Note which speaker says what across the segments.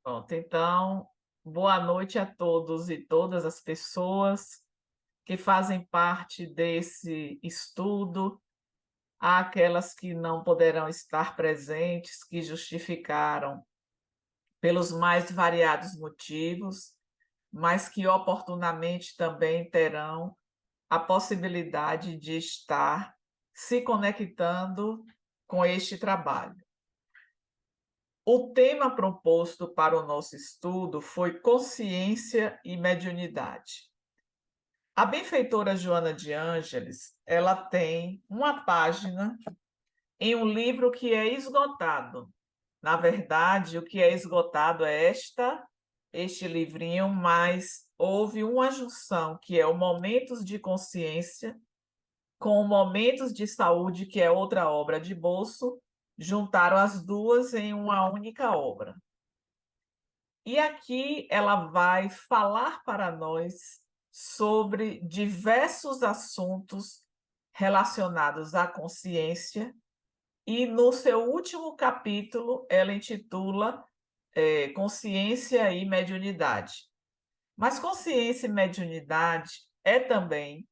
Speaker 1: Pronto, então, boa noite a todos e todas as pessoas que fazem parte desse estudo, àquelas que não poderão estar presentes, que justificaram pelos mais variados motivos, mas que oportunamente também terão a possibilidade de estar se conectando com este trabalho. O tema proposto para o nosso estudo foi consciência e mediunidade. A benfeitora Joana de Ângeles, ela tem uma página em um livro que é esgotado. Na verdade, o que é esgotado é este livrinho, mas houve uma junção, que é o Momentos de Consciência, com o Momentos de Saúde, que é outra obra de bolso, juntaram as duas em uma única obra. E aqui ela vai falar para nós sobre diversos assuntos relacionados à consciência, e no seu último capítulo ela intitula Consciência e Mediunidade. Mas consciência e mediunidade é também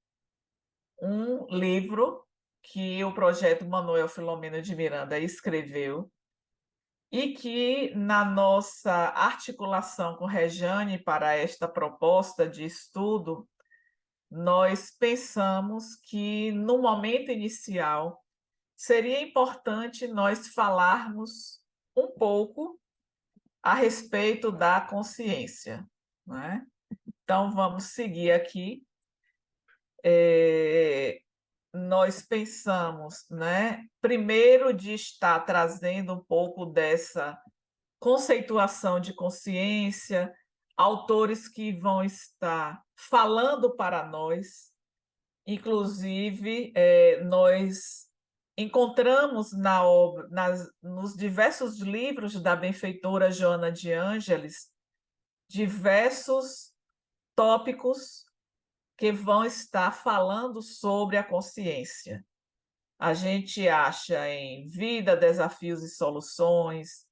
Speaker 1: um livro que o projeto Manuel Filomeno de Miranda escreveu e que, na nossa articulação com Rejane para esta proposta de estudo, nós pensamos que, no momento inicial, seria importante nós falarmos um pouco a respeito da consciência, né? Então, vamos seguir aqui. Nós pensamos, né, primeiro de estar trazendo um pouco dessa conceituação de consciência, autores que vão estar falando para nós, inclusive, nós encontramos na obra nos diversos livros da benfeitora Joana de Ângeles, diversos tópicos que vão estar falando sobre a consciência. A gente acha em Vida, Desafios e Soluções,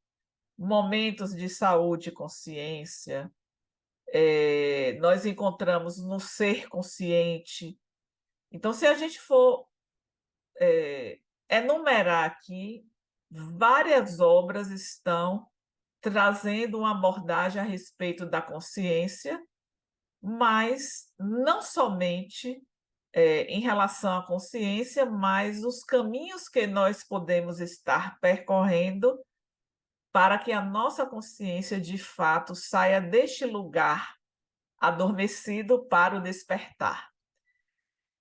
Speaker 1: Momentos de Saúde e Consciência, nós encontramos no Ser Consciente. Então, se a gente for enumerar aqui, várias obras estão trazendo uma abordagem a respeito da consciência, mas não somente em relação à consciência, mas os caminhos que nós podemos estar percorrendo para que a nossa consciência, de fato, saia deste lugar adormecido para o despertar.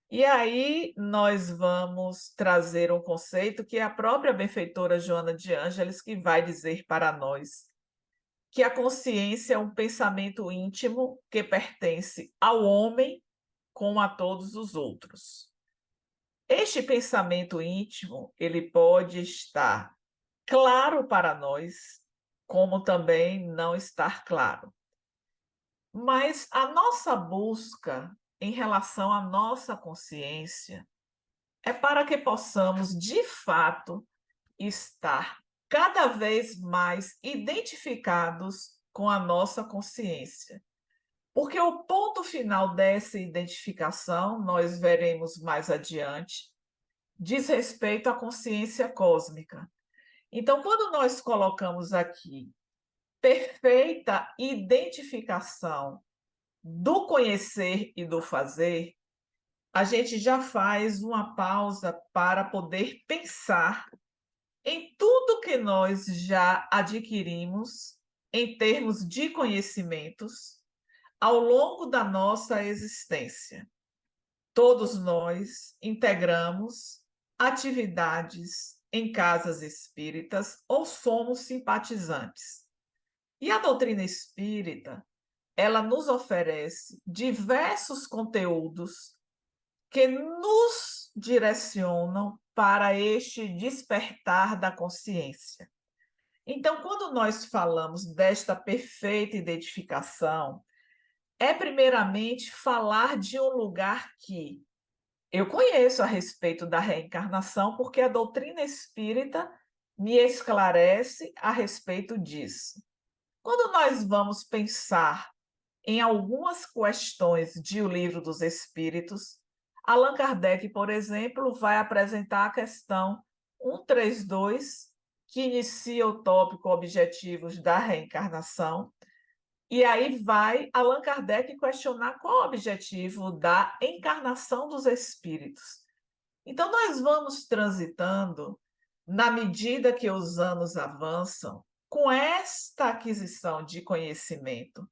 Speaker 1: E aí nós vamos trazer um conceito que é a própria benfeitora Joana de Ângeles que vai dizer para nós que a consciência é um pensamento íntimo que pertence ao homem como a todos os outros. Este pensamento íntimo, ele pode estar claro para nós, como também não estar claro. Mas a nossa busca em relação à nossa consciência é para que possamos, de fato, estar cada vez mais identificados com a nossa consciência. Porque o ponto final dessa identificação, nós veremos mais adiante, diz respeito à consciência cósmica. Então, quando nós colocamos aqui perfeita identificação do conhecer e do fazer, a gente já faz uma pausa para poder pensar em tudo que nós já adquirimos em termos de conhecimentos ao longo da nossa existência. Todos nós integramos atividades em casas espíritas ou somos simpatizantes. E a doutrina espírita, ela nos oferece diversos conteúdos que nos direcionam para este despertar da consciência. Então, quando nós falamos desta perfeita identificação, é primeiramente falar de um lugar que eu conheço a respeito da reencarnação, porque a doutrina espírita me esclarece a respeito disso. Quando nós vamos pensar em algumas questões de O Livro dos Espíritos, Allan Kardec, por exemplo, vai apresentar a questão 132, que inicia o tópico Objetivos da Reencarnação, e aí vai Allan Kardec questionar qual o objetivo da encarnação dos espíritos. Então, nós vamos transitando, na medida que os anos avançam, com esta aquisição de conhecimento,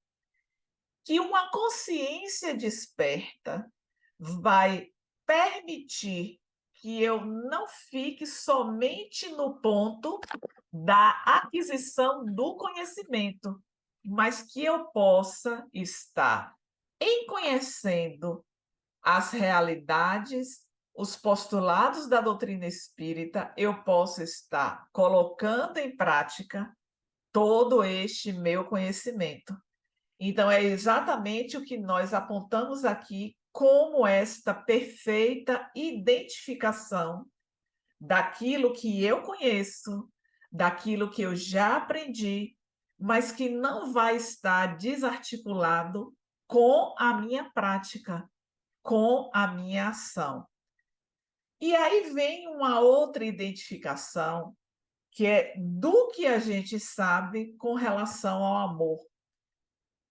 Speaker 1: que uma consciência desperta vai permitir que eu não fique somente no ponto da aquisição do conhecimento, mas que eu possa estar em conhecendo as realidades, os postulados da doutrina espírita, eu posso estar colocando em prática todo este meu conhecimento. Então, é exatamente o que nós apontamos aqui como esta perfeita identificação daquilo que eu conheço, daquilo que eu já aprendi, mas que não vai estar desarticulado com a minha prática, com a minha ação. E aí vem uma outra identificação, que é do que a gente sabe com relação ao amor.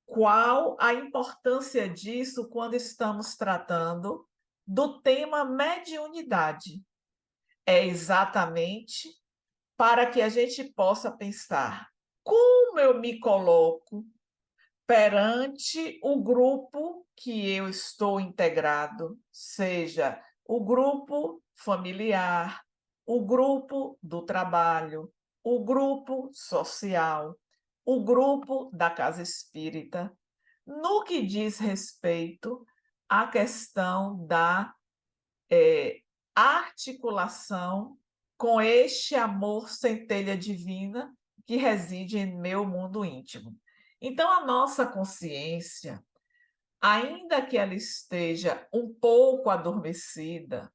Speaker 1: Qual a importância disso quando estamos tratando do tema mediunidade? É exatamente para que a gente possa pensar como eu me coloco perante o grupo que eu estou integrado, seja o grupo familiar, o grupo do trabalho, o grupo social, o grupo da casa espírita, no que diz respeito à questão da articulação com este amor centelha divina que reside em meu mundo íntimo. Então, a nossa consciência, ainda que ela esteja um pouco adormecida,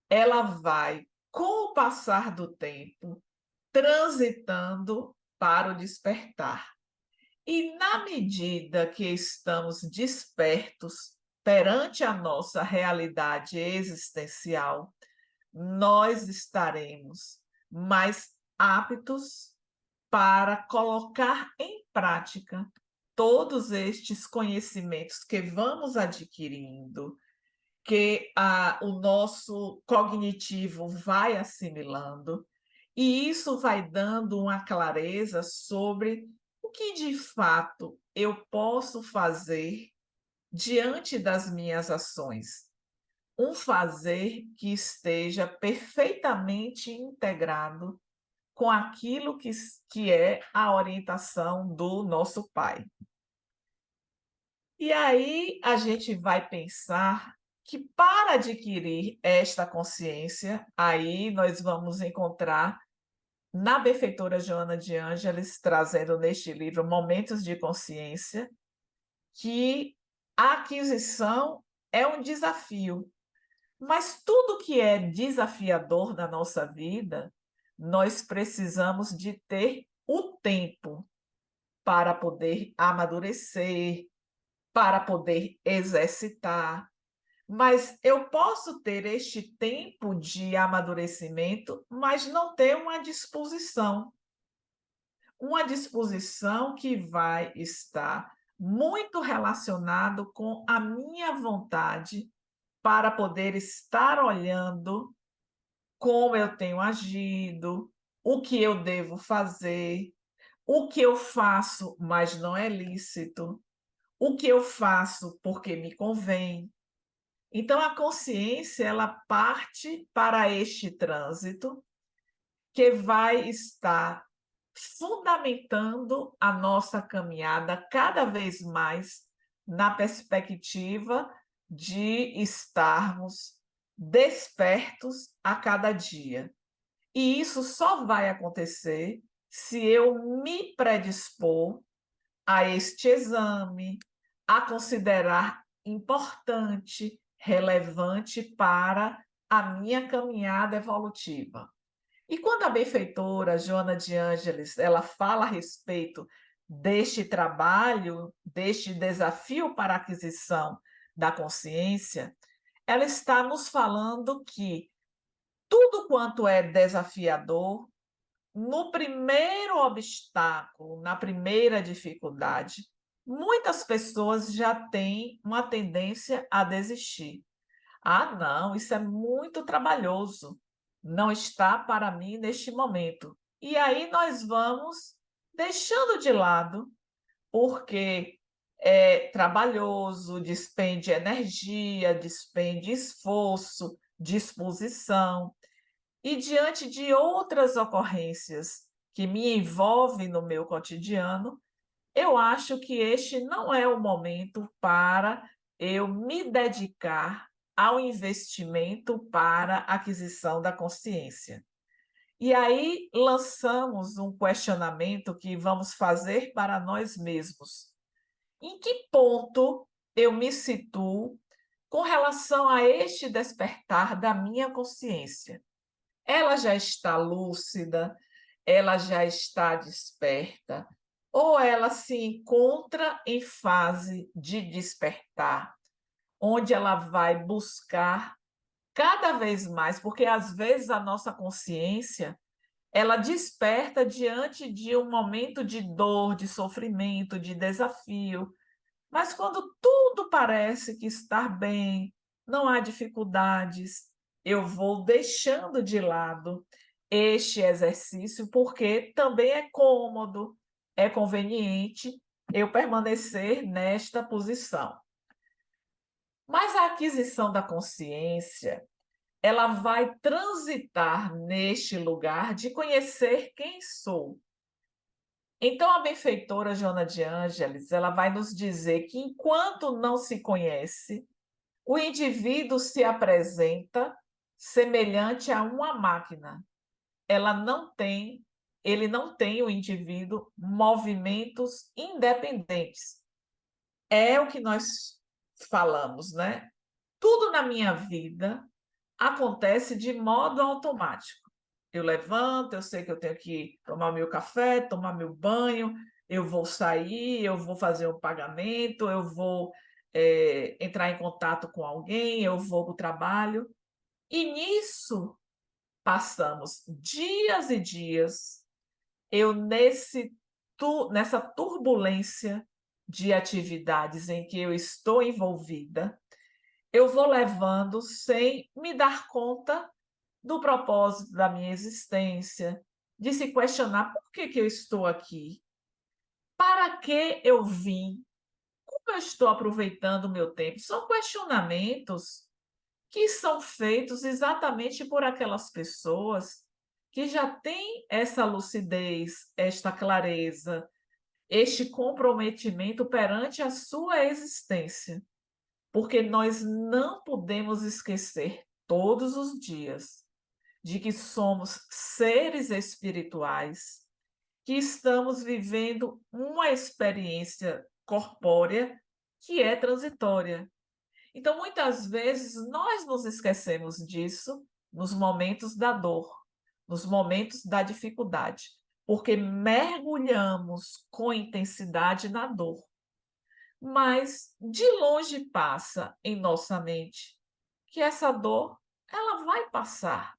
Speaker 1: ela vai, com o passar do tempo, transitando para o despertar. E na medida que estamos despertos perante a nossa realidade existencial, nós estaremos mais aptos para colocar em prática todos estes conhecimentos que vamos adquirindo, que o nosso cognitivo vai assimilando, e isso vai dando uma clareza sobre o que de fato eu posso fazer diante das minhas ações. Um fazer que esteja perfeitamente integrado com aquilo que é a orientação do nosso pai. E aí a gente vai pensar que para adquirir esta consciência, aí nós vamos encontrar na benfeitora Joana de Ângeles, trazendo neste livro Momentos de Consciência, que a aquisição é um desafio, mas tudo que é desafiador na nossa vida, nós precisamos de ter o tempo para poder amadurecer, para poder exercitar. Mas eu posso ter este tempo de amadurecimento, mas não ter uma disposição que vai estar muito relacionado com a minha vontade para poder estar olhando como eu tenho agido, o que eu devo fazer, o que eu faço, mas não é lícito, o que eu faço porque me convém. Então, a consciência, ela parte para este trânsito que vai estar fundamentando a nossa caminhada cada vez mais na perspectiva de estarmos despertos a cada dia. E isso só vai acontecer se eu me predispor a este exame, a considerar importante, relevante para a minha caminhada evolutiva. E quando a benfeitora Joana de Ângeles, ela fala a respeito deste trabalho, deste desafio para a aquisição da consciência, ela está nos falando que tudo quanto é desafiador, no primeiro obstáculo, na primeira dificuldade, muitas pessoas já têm uma tendência a desistir. Ah, não, isso é muito trabalhoso, não está para mim neste momento. E aí nós vamos deixando de lado, porque é trabalhoso, despende energia, despende esforço, disposição. E diante de outras ocorrências que me envolvem no meu cotidiano, eu acho que este não é o momento para eu me dedicar ao investimento para a aquisição da consciência. E aí lançamos um questionamento que vamos fazer para nós mesmos. Em que ponto eu me situo com relação a este despertar da minha consciência? Ela já está lúcida, ela já está desperta, ou ela se encontra em fase de despertar, onde ela vai buscar cada vez mais, porque às vezes a nossa consciência, ela desperta diante de um momento de dor, de sofrimento, de desafio, mas quando tudo parece que está bem, não há dificuldades, eu vou deixando de lado este exercício, porque também é cômodo, é conveniente eu permanecer nesta posição. Mas a aquisição da consciência, ela vai transitar neste lugar de conhecer quem sou. Então, a benfeitora Joana de Ângeles, ela vai nos dizer que enquanto não se conhece, o indivíduo se apresenta semelhante a uma máquina. Ela não tem, ele não tem, o indivíduo, movimentos independentes. É o que nós falamos, né? Tudo na minha vida acontece de modo automático. Eu levanto, eu sei que eu tenho que tomar meu café, tomar meu banho, eu vou sair, eu vou fazer um pagamento, eu vou entrar em contato com alguém, eu vou para o trabalho. E nisso passamos dias e dias, eu nessa turbulência de atividades em que eu estou envolvida, eu vou levando sem me dar conta do propósito da minha existência, de se questionar por que que eu estou aqui, para que eu vim, como eu estou aproveitando o meu tempo. São questionamentos que são feitos exatamente por aquelas pessoas que já têm essa lucidez, esta clareza, este comprometimento perante a sua existência, porque nós não podemos esquecer todos os dias de que somos seres espirituais, que estamos vivendo uma experiência corpórea que é transitória. Então, muitas vezes, nós nos esquecemos disso nos momentos da dor, nos momentos da dificuldade, porque mergulhamos com intensidade na dor. Mas de longe passa em nossa mente que essa dor, ela vai passar.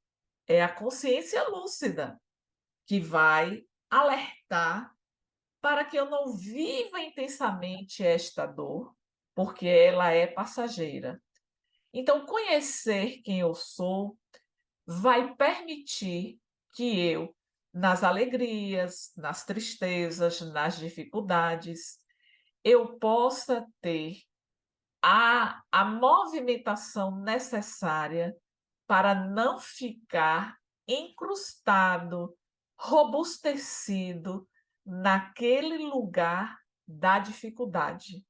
Speaker 1: É a consciência lúcida que vai alertar para que eu não viva intensamente esta dor, porque ela é passageira. Então, conhecer quem eu sou vai permitir que eu, nas alegrias, nas tristezas, nas dificuldades, eu possa ter a movimentação necessária para não ficar encrustado, robustecido naquele lugar da dificuldade.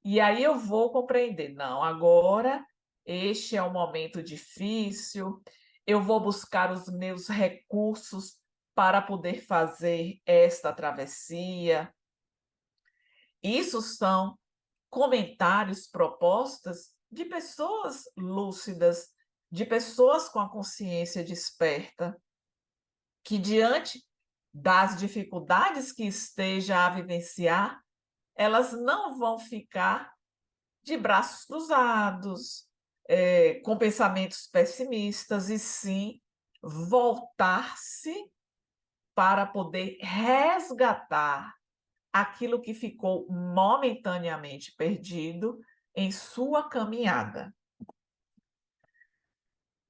Speaker 1: E aí eu vou compreender, não, agora este é um momento difícil, eu vou buscar os meus recursos para poder fazer esta travessia. Isso são comentários, propostas de pessoas lúcidas, de pessoas com a consciência desperta, que diante das dificuldades que esteja a vivenciar, elas não vão ficar de braços cruzados, com pensamentos pessimistas, e sim voltar-se para poder resgatar aquilo que ficou momentaneamente perdido em sua caminhada.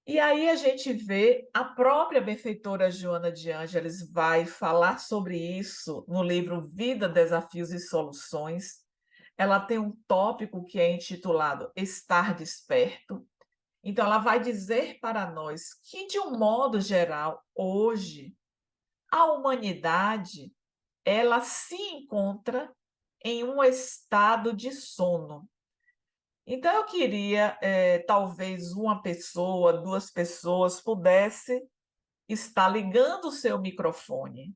Speaker 1: E aí a gente vê a própria benfeitora Joana de Ângeles vai falar sobre isso no livro Vida, Desafios e Soluções. Ela tem um tópico que é intitulado Estar Desperto. Então ela vai dizer para nós que, de um modo geral, hoje, a humanidade, ela se encontra em um estado de sono. Então eu queria, talvez uma pessoa, 2 pessoas pudesse estar ligando o seu microfone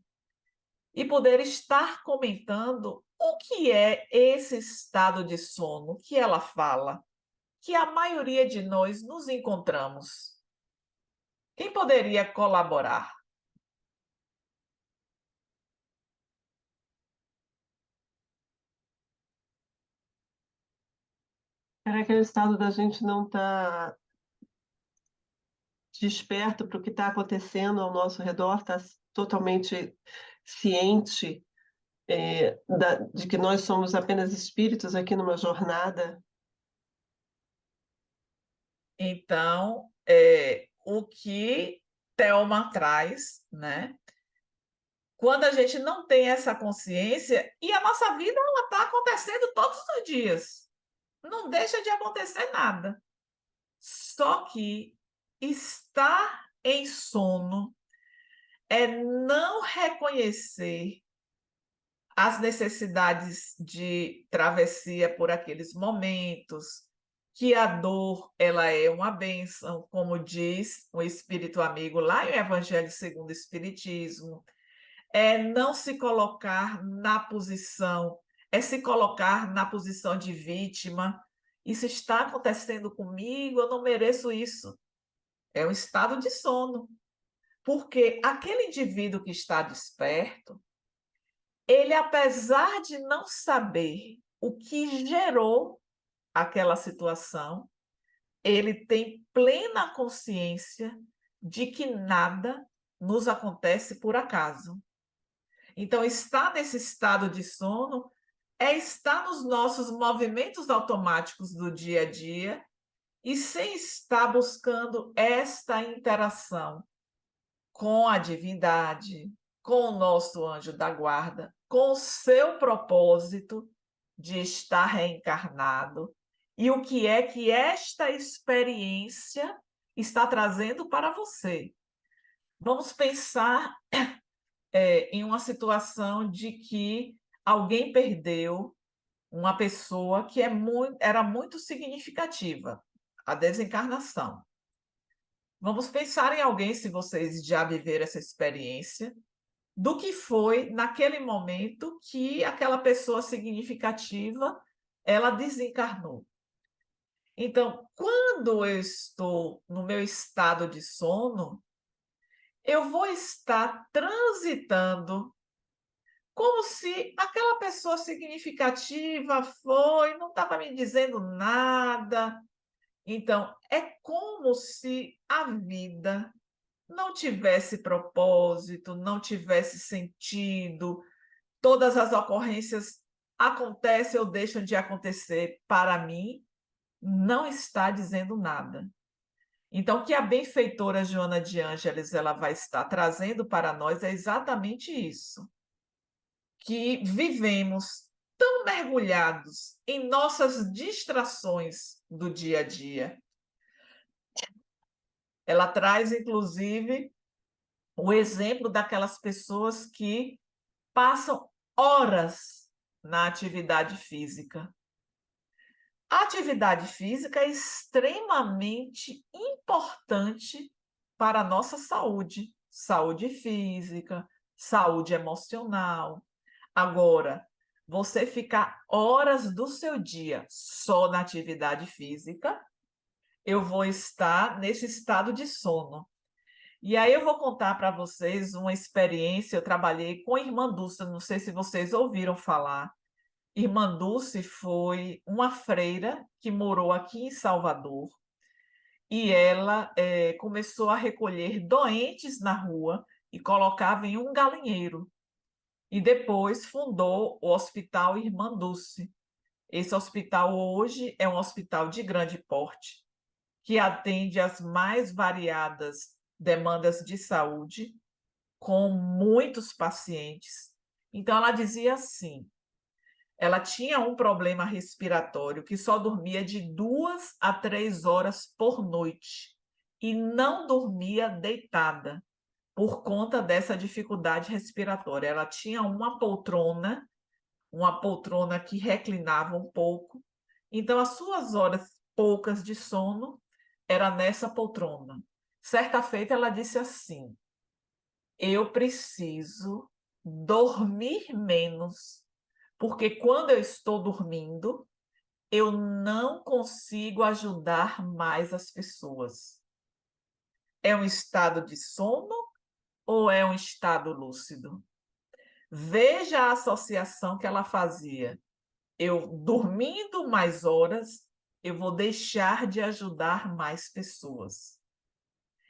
Speaker 1: e poder estar comentando o que é esse estado de sono que ela fala, que a maioria de nós nos encontramos. Quem poderia colaborar?
Speaker 2: Era aquele estado da gente não estar desperto para o que está acontecendo ao nosso redor, estar totalmente ciente, de que nós somos apenas espíritos aqui numa jornada.
Speaker 1: Então, o que Thelma traz, né? Quando a gente não tem essa consciência, e a nossa vida ela está acontecendo todos os dias, não deixa de acontecer nada. Só que estar em sono é não reconhecer as necessidades de travessia por aqueles momentos, que a dor ela é uma bênção, como diz o espírito amigo lá em Evangelho segundo o Espiritismo. É não se colocar na posição, é se colocar na posição de vítima. Isso está acontecendo comigo, eu não mereço isso. É um estado de sono, porque aquele indivíduo que está desperto, ele, apesar de não saber o que gerou aquela situação, ele tem plena consciência de que nada nos acontece por acaso. Então, estar nesse estado de sono é estar nos nossos movimentos automáticos do dia a dia e sem estar buscando esta interação com a divindade, com o nosso anjo da guarda, com o seu propósito de estar reencarnado e o que é que esta experiência está trazendo para você. Vamos pensar em uma situação de que alguém perdeu uma pessoa que era muito significativa, a desencarnação. Vamos pensar em alguém, se vocês já viveram essa experiência, do que foi naquele momento que aquela pessoa significativa ela desencarnou. Então, quando eu estou no meu estado de sono, eu vou estar transitando como se aquela pessoa significativa foi, não estava me dizendo nada. Então, é como se a vida não tivesse propósito, não tivesse sentido, todas as ocorrências acontecem ou deixam de acontecer para mim, não está dizendo nada. Então, o que a benfeitora Joana de Ângeles ela vai estar trazendo para nós é exatamente isso, que vivemos tão mergulhados em nossas distrações do dia a dia. Ela traz, inclusive, o exemplo daquelas pessoas que passam horas na atividade física. A atividade física é extremamente importante para a nossa saúde, saúde física, saúde emocional. Agora, você ficar horas do seu dia só na atividade física, eu vou estar nesse estado de sono. E aí eu vou contar para vocês uma experiência, eu trabalhei com a Irmã Dulce, não sei se vocês ouviram falar. Irmã Dulce foi uma freira que morou aqui em Salvador, e ela, começou a recolher doentes na rua e colocava em um galinheiro, e depois fundou o Hospital Irmã Dulce. Esse hospital hoje é um hospital de grande porte, que atende às mais variadas demandas de saúde, com muitos pacientes. Então ela dizia assim: ela tinha um problema respiratório que só dormia de 2 a 3 horas por noite e não dormia deitada por conta dessa dificuldade respiratória. Ela tinha uma poltrona que reclinava um pouco, então as suas horas poucas de sono era nessa poltrona. Certa feita ela disse assim: eu preciso dormir menos, porque quando eu estou dormindo, eu não consigo ajudar mais as pessoas. É um estado de sono ou é um estado lúcido? Veja a associação que ela fazia. Eu dormindo mais horas, eu vou deixar de ajudar mais pessoas.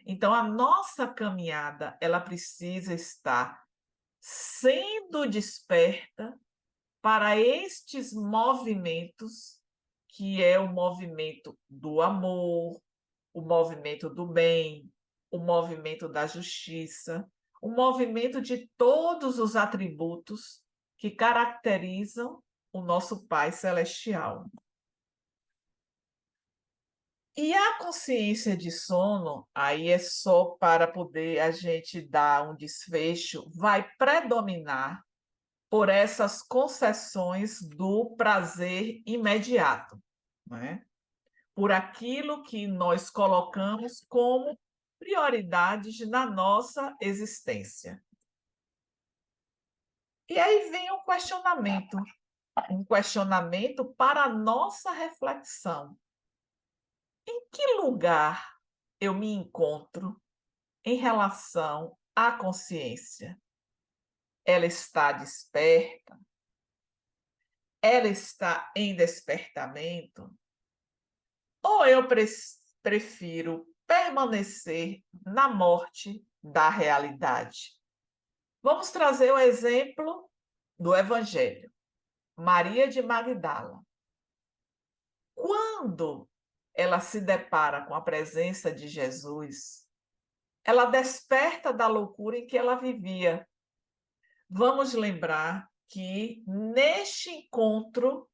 Speaker 1: Então, a nossa caminhada, ela precisa estar sendo desperta para estes movimentos, que é o movimento do amor, o movimento do bem, o movimento da justiça, o movimento de todos os atributos que caracterizam o nosso Pai Celestial. E a consciência de sono, aí é só para poder a gente dar um desfecho, vai predominar por essas concessões do prazer imediato, né? Por aquilo que nós colocamos como prioridades na nossa existência. E aí vem um questionamento para a nossa reflexão. Em que lugar eu me encontro em relação à consciência? Ela está desperta? Ela está em despertamento? Ou eu prefiro permanecer na morte da realidade? Vamos trazer o exemplo do Evangelho. Maria de Magdala. Quando ela se depara com a presença de Jesus, ela desperta da loucura em que ela vivia. Vamos lembrar que neste encontro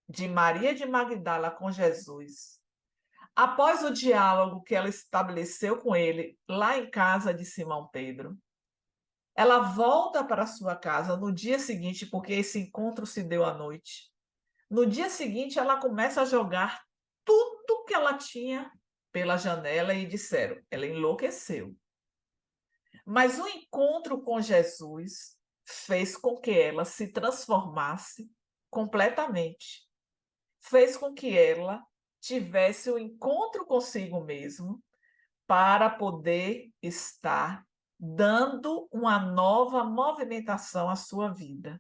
Speaker 1: de Maria de Magdala com Jesus, após o diálogo que ela estabeleceu com ele lá em casa de Simão Pedro, ela volta para sua casa no dia seguinte, porque esse encontro se deu à noite. No dia seguinte, ela começa a jogar tudo que ela tinha pela janela e disseram, ela enlouqueceu. Mas o encontro com Jesus fez com que ela se transformasse completamente. Fez com que ela tivesse o encontro consigo mesmo para poder estar dando uma nova movimentação à sua vida.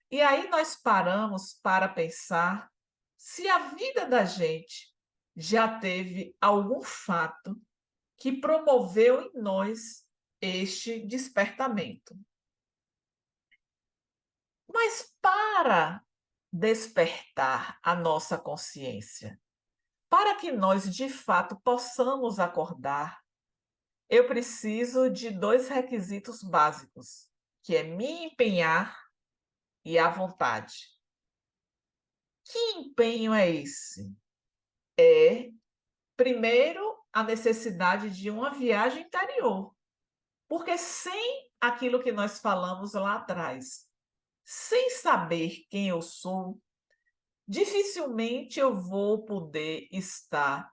Speaker 1: E aí nós paramos para pensar se a vida da gente já teve algum fato que promoveu em nós este despertamento. Mas para despertar a nossa consciência, para que nós de fato possamos acordar, eu preciso de 2 requisitos básicos, que é me empenhar e a vontade. Que empenho é esse? É, primeiro, a necessidade de uma viagem interior, porque sem aquilo que nós falamos lá atrás, sem saber quem eu sou, dificilmente eu vou poder estar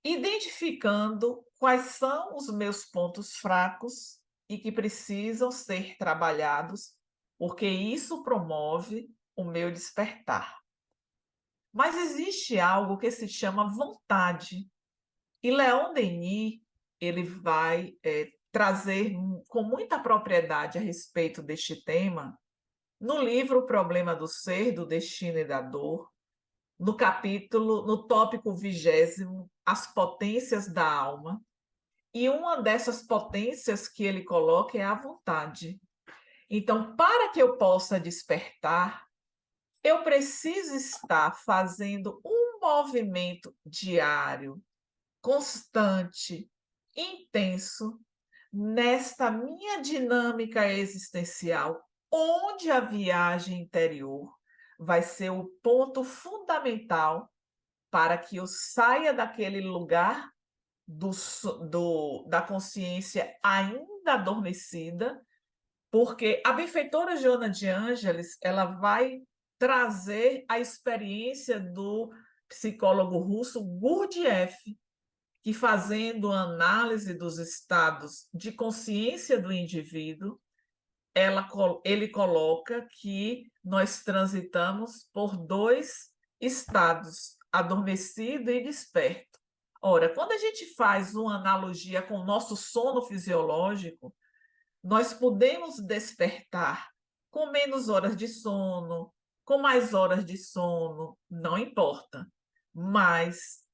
Speaker 1: identificando quais são os meus pontos fracos e que precisam ser trabalhados, porque isso promove o meu despertar. Mas existe algo que se chama vontade. E Leon Denis ele vai trazer com muita propriedade a respeito deste tema no livro O Problema do Ser, do Destino e da Dor, no tópico 20º, As Potências da Alma, e uma dessas potências que ele coloca é a vontade. Então, para que eu possa despertar, eu preciso estar fazendo um movimento diário, constante, intenso, nesta minha dinâmica existencial, onde a viagem interior vai ser o ponto fundamental para que eu saia daquele lugar da consciência ainda adormecida, porque a benfeitora Joana de Ângeles, ela vai trazer a experiência do psicólogo russo Gurdjieff, que, fazendo análise dos estados de consciência do indivíduo, ele coloca que nós transitamos por 2 estados, adormecido e desperto. Ora, quando a gente faz uma analogia com o nosso sono fisiológico, nós podemos despertar com menos horas de sono, com mais horas de sono, não importa. Mas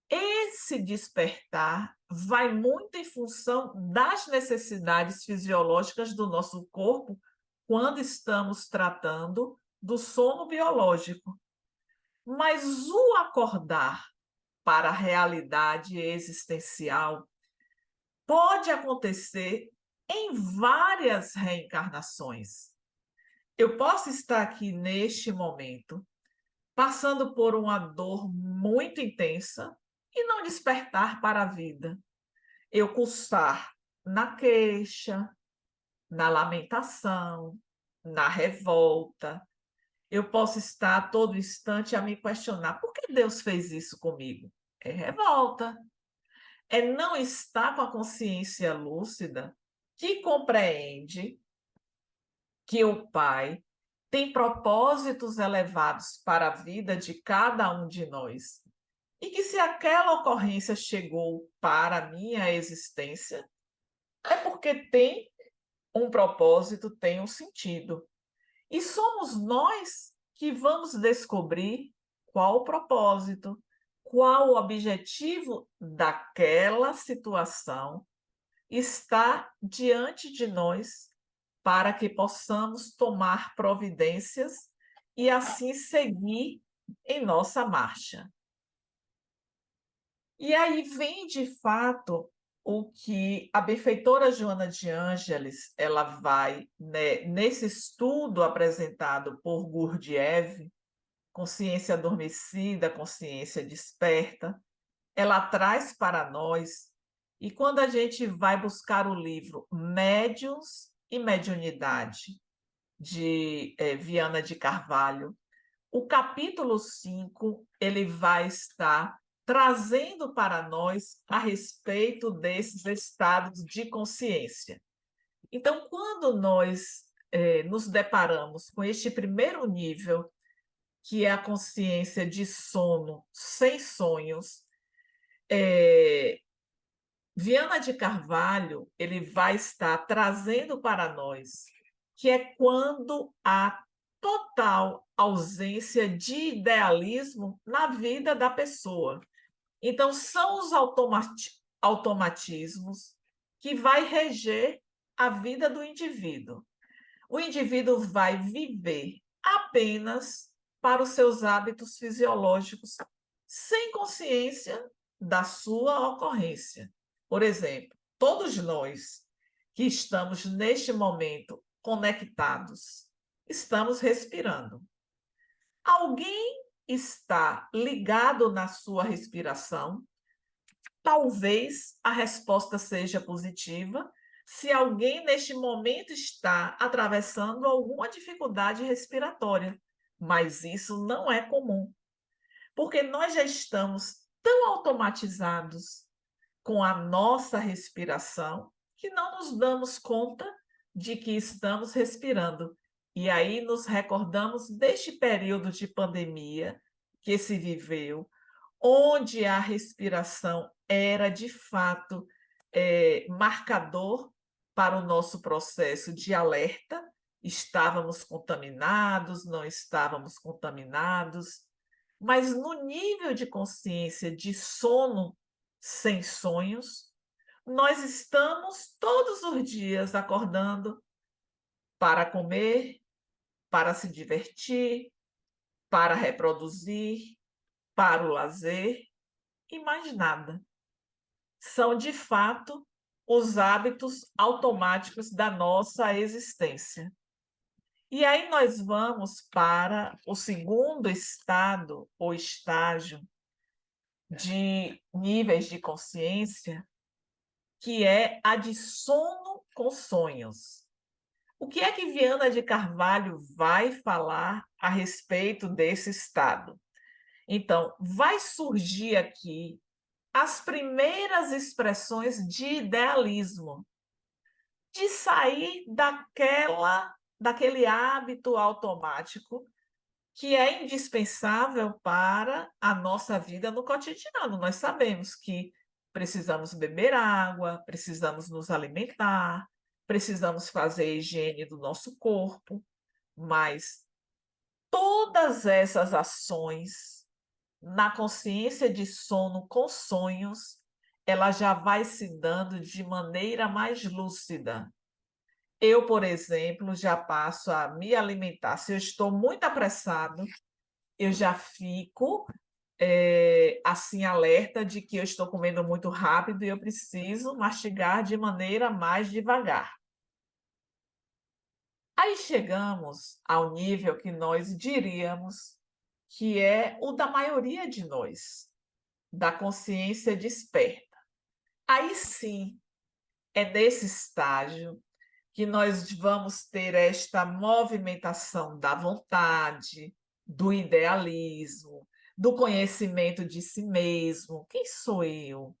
Speaker 1: esse despertar vai muito em função das necessidades fisiológicas do nosso corpo quando estamos tratando do sono biológico. Mas o acordar para a realidade existencial pode acontecer em várias reencarnações. Eu posso estar aqui neste momento, passando por uma dor muito intensa e não despertar para a vida. Eu cursar na queixa, na lamentação, na revolta. Eu posso estar a todo instante a me questionar: por que Deus fez isso comigo? É revolta. É não estar com a consciência lúcida que compreende que o Pai tem propósitos elevados para a vida de cada um de nós. E que, se aquela ocorrência chegou para a minha existência, é porque tem um propósito, tem um sentido. E somos nós que vamos descobrir qual o propósito, qual o objetivo daquela situação está diante de nós, para que possamos tomar providências e assim seguir em nossa marcha. E aí vem, de fato, o que a benfeitora Joana de Ângeles, ela vai, né, nesse estudo apresentado por Gurdjieff, Consciência Adormecida, Consciência Desperta, ela traz para nós, e quando a gente vai buscar o livro Médiuns e Mediunidade, de Viana de Carvalho, o capítulo 5, ele vai estar trazendo para nós a respeito desses estados de consciência. Então, quando nós nos deparamos com este primeiro nível, que é a consciência de sono sem sonhos, Viana de Carvalho, ele vai estar trazendo para nós que é quando há total ausência de idealismo na vida da pessoa. Então, são os automatismos que vai reger a vida do indivíduo. O indivíduo vai viver apenas para os seus hábitos fisiológicos, sem consciência da sua ocorrência. Por exemplo, todos nós que estamos neste momento conectados, estamos respirando. Alguém está ligado na sua respiração? Talvez a resposta seja positiva, se alguém neste momento está atravessando alguma dificuldade respiratória, mas isso não é comum, porque nós já estamos tão automatizados com a nossa respiração que não nos damos conta de que estamos respirando. E aí nos recordamos deste período de pandemia que se viveu, onde a respiração era, de fato, marcador para o nosso processo de alerta, estávamos contaminados, não estávamos contaminados, mas no nível de consciência de sono sem sonhos, nós estamos todos os dias acordando para comer, para se divertir, para reproduzir, para o lazer e mais nada. São, de fato, os hábitos automáticos da nossa existência. E aí nós vamos para o segundo estado ou estágio de níveis de consciência, que é a de sono com sonhos. O que é que Viana de Carvalho vai falar a respeito desse estado? Então, vai surgir aqui as primeiras expressões de idealismo, de sair daquele hábito automático que é indispensável para a nossa vida no cotidiano. Nós sabemos que precisamos beber água, precisamos nos alimentar, precisamos fazer a higiene do nosso corpo, mas todas essas ações na consciência de sono com sonhos, ela já vai se dando de maneira mais lúcida. Eu, por exemplo, já passo a me alimentar. Se eu estou muito apressado, eu já fico assim, alerta de que eu estou comendo muito rápido e eu preciso mastigar de maneira mais devagar. Aí chegamos ao nível que nós diríamos que é o da maioria de nós, da consciência desperta. Aí sim, é nesse estágio que nós vamos ter esta movimentação da vontade, do idealismo, do conhecimento de si mesmo. Quem sou eu?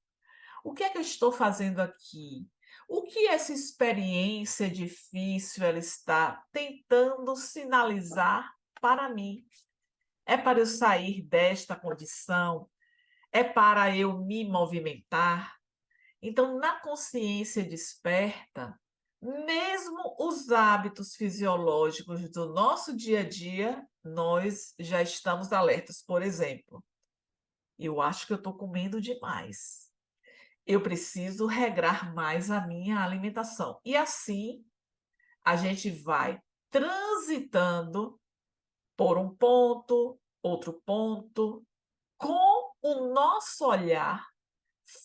Speaker 1: O que é que eu estou fazendo aqui? O que essa experiência difícil ela está tentando sinalizar para mim? É para eu sair desta condição? É para eu me movimentar? Então, na consciência desperta, mesmo os hábitos fisiológicos do nosso dia a dia, nós já estamos alertas. Por exemplo, eu acho que eu estou comendo demais. Eu preciso regrar mais a minha alimentação. E assim, a gente vai transitando por um ponto, outro ponto, com o nosso olhar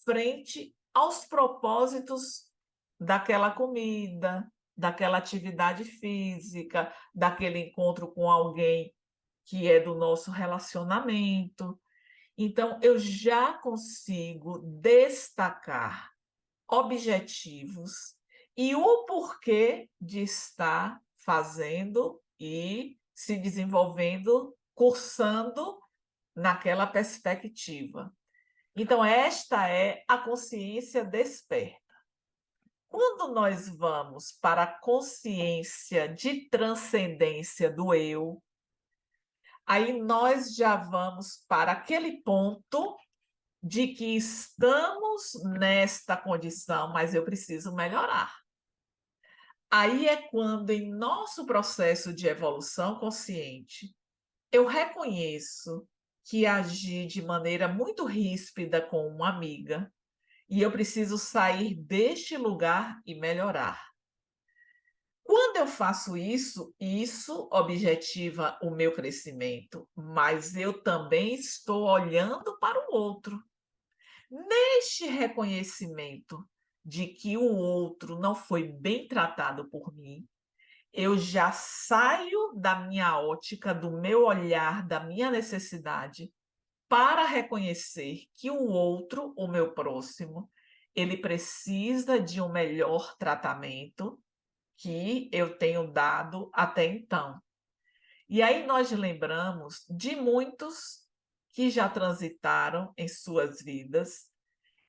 Speaker 1: frente aos propósitos daquela comida, daquela atividade física, daquele encontro com alguém que é do nosso relacionamento. Então, eu já consigo destacar objetivos e o porquê de estar fazendo e se desenvolvendo, cursando naquela perspectiva. Então, esta é a consciência desperta. Quando nós vamos para a consciência de transcendência do eu, aí nós já vamos para aquele ponto de que estamos nesta condição, mas eu preciso melhorar. Aí é quando, em nosso processo de evolução consciente, eu reconheço que agi de maneira muito ríspida com uma amiga, e eu preciso sair deste lugar e melhorar. Quando eu faço isso, isso objetiva o meu crescimento, mas eu também estou olhando para o outro. Neste reconhecimento de que o outro não foi bem tratado por mim, eu já saio da minha ótica, do meu olhar, da minha necessidade, para reconhecer que o outro, o meu próximo, ele precisa de um melhor tratamento que eu tenho dado até então. E aí nós lembramos de muitos que já transitaram em suas vidas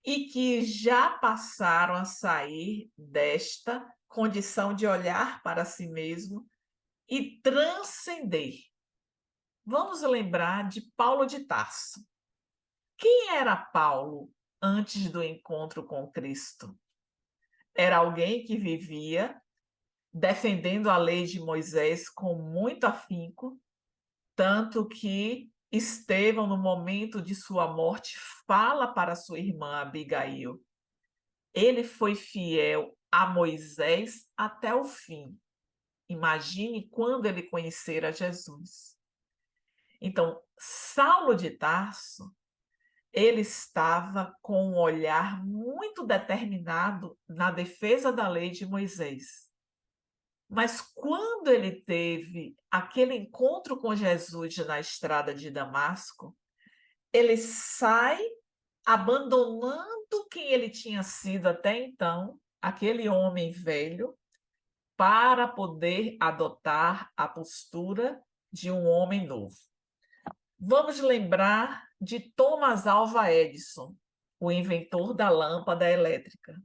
Speaker 1: e que já passaram a sair desta condição de olhar para si mesmo e transcender. Vamos lembrar de Paulo de Tarso. Quem era Paulo antes do encontro com Cristo? era alguém que vivia defendendo a lei de Moisés com muito afinco, tanto que Estevão, no momento de sua morte, fala para sua irmã Abigail: ele foi fiel a Moisés até o fim. Imagine quando ele conhecera Jesus. Então, Saulo de Tarso, ele estava com um olhar muito determinado na defesa da lei de Moisés. Mas quando ele teve aquele encontro com Jesus na estrada de Damasco, ele sai abandonando quem ele tinha sido até então, aquele homem velho, para poder adotar a postura de um homem novo. Vamos lembrar de Thomas Alva Edison, o inventor da lâmpada elétrica.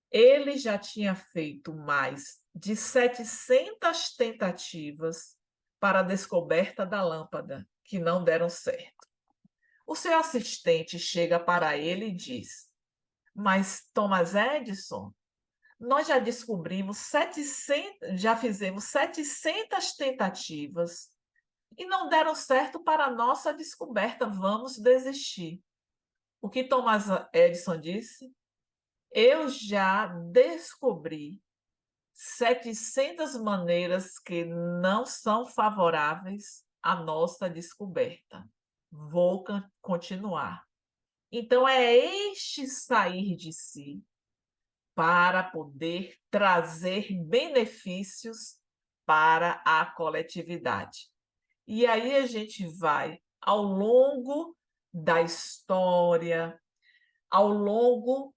Speaker 1: Ele já tinha feito mais de 700 tentativas para a descoberta da lâmpada, que não deram certo. O seu assistente chega para ele e diz: mas Thomas Edison, nós já descobrimos 700, já fizemos 700 tentativas e não deram certo para a nossa descoberta, vamos desistir. O que Thomas Edison disse? Eu já descobri 700 maneiras que não são favoráveis à nossa descoberta. Vou continuar. Então, é este sair de si para poder trazer benefícios para a coletividade. E aí a gente vai, ao longo da história, ao longo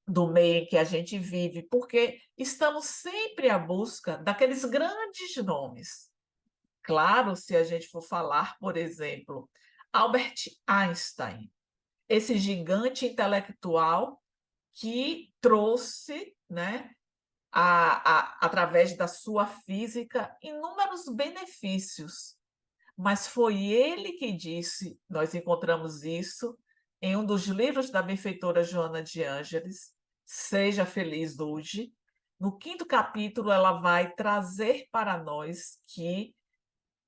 Speaker 1: do meio em que a gente vive, porque estamos sempre à busca daqueles grandes nomes. Claro, se a gente for falar, por exemplo, Albert Einstein, esse gigante intelectual que trouxe, né, através da sua física, inúmeros benefícios. Mas foi ele que disse, nós encontramos isso em um dos livros da benfeitora Joana de Ângeles, Seja Feliz Hoje. No 5º capítulo, ela vai trazer para nós que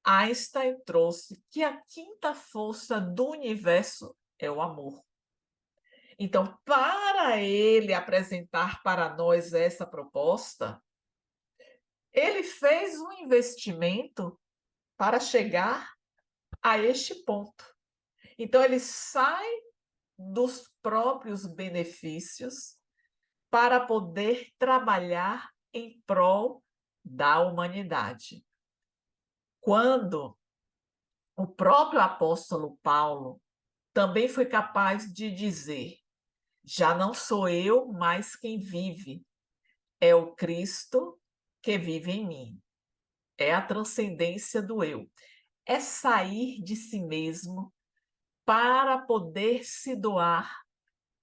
Speaker 1: Einstein trouxe que a quinta força do universo é o amor. Então, para ele apresentar para nós essa proposta, ele fez um investimento para chegar a este ponto. Então, ele sai dos próprios benefícios para poder trabalhar em prol da humanidade. Quando o próprio apóstolo Paulo também foi capaz de dizer: já não sou eu mais quem vive, é o Cristo que vive em mim. É a transcendência do eu. É sair de si mesmo para poder se doar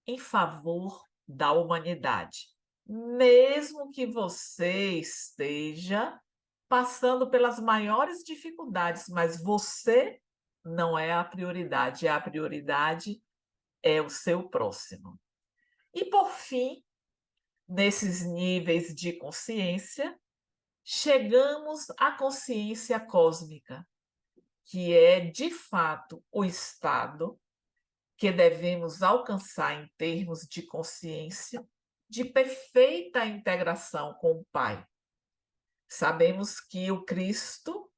Speaker 1: em favor da humanidade. Mesmo que você esteja passando pelas maiores dificuldades, mas você não é a prioridade é o seu próximo. E, por fim, nesses níveis de consciência, chegamos à consciência cósmica, que é, de fato, o estado que devemos alcançar em termos de consciência de perfeita integração com o Pai. Sabemos que o Cristo,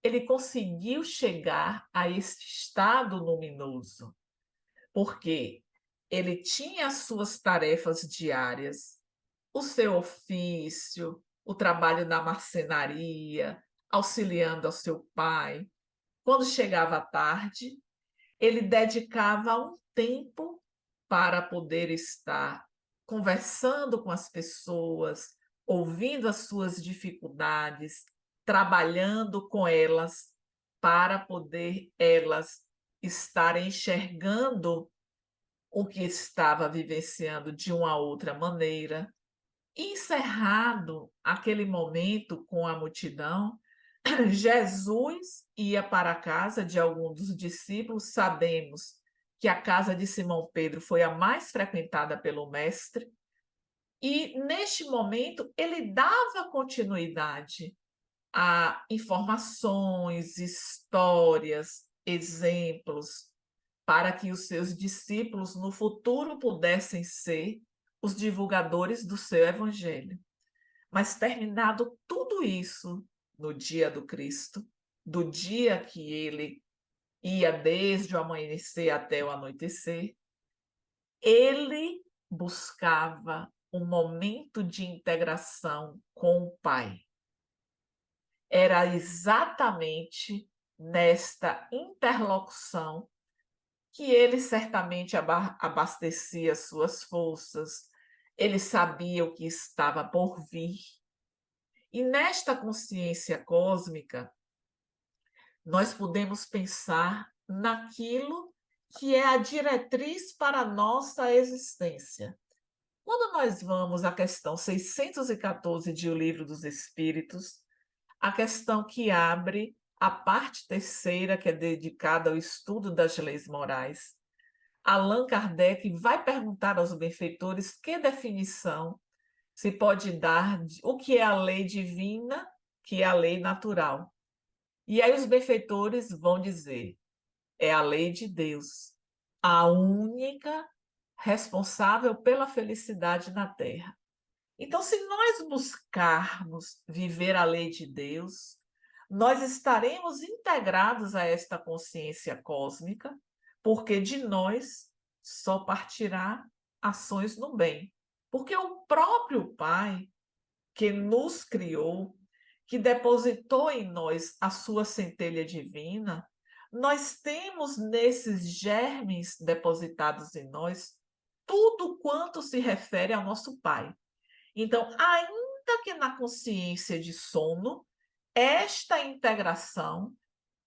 Speaker 1: ele conseguiu chegar a esse estado luminoso, porque ele tinha as suas tarefas diárias, o seu ofício, o trabalho na marcenaria, auxiliando ao seu pai. Quando chegava a tarde, ele dedicava um tempo para poder estar conversando com as pessoas, ouvindo as suas dificuldades, trabalhando com elas para poder elas estarem enxergando o que estava vivenciando de uma outra maneira. Encerrado aquele momento com a multidão, Jesus ia para a casa de algum dos discípulos, sabemos que a casa de Simão Pedro foi a mais frequentada pelo mestre, e neste momento ele dava continuidade a informações, histórias, exemplos, para que os seus discípulos no futuro pudessem ser os divulgadores do seu evangelho. Mas terminado tudo isso no dia do Cristo, do dia que ele ia desde o amanhecer até o anoitecer, ele buscava um momento de integração com o Pai. Era exatamente nesta interlocução que ele certamente abastecia suas forças, ele sabia o que estava por vir. E nesta consciência cósmica, nós podemos pensar naquilo que é a diretriz para a nossa existência. Quando nós vamos à questão 614 de O Livro dos Espíritos, a questão que abre a parte terceira, que é dedicada ao estudo das leis morais, Allan Kardec vai perguntar aos benfeitores que definição se pode dar de o que é a lei divina, que é a lei natural. E aí os benfeitores vão dizer: é a lei de Deus, a única responsável pela felicidade na Terra. Então, se nós buscarmos viver a lei de Deus, nós estaremos integrados a esta consciência cósmica, porque de nós só partirá ações no bem. Porque o próprio Pai, que nos criou, que depositou em nós a sua centelha divina, nós temos nesses germes depositados em nós tudo quanto se refere ao nosso Pai. Então, ainda que na consciência de sono, esta integração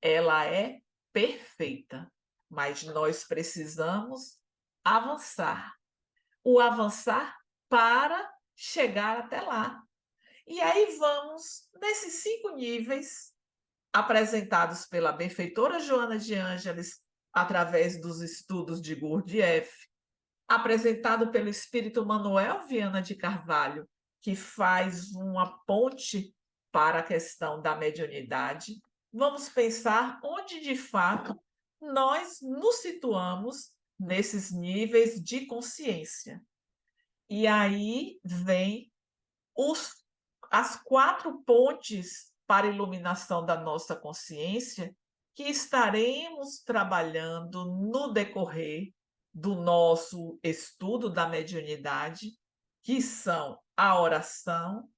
Speaker 1: ela é perfeita, mas nós precisamos avançar. O avançar para chegar até lá. E aí vamos nesses 5 níveis apresentados pela benfeitora Joana de Ângeles através dos estudos de Gurdjieff, apresentado pelo espírito Manuel Viana de Carvalho, que faz uma ponte para a questão da mediunidade. Vamos pensar onde, de fato, nós nos situamos nesses níveis de consciência. E aí vem as 4 pontes para a iluminação da nossa consciência que estaremos trabalhando no decorrer do nosso estudo da mediunidade, que são a oração,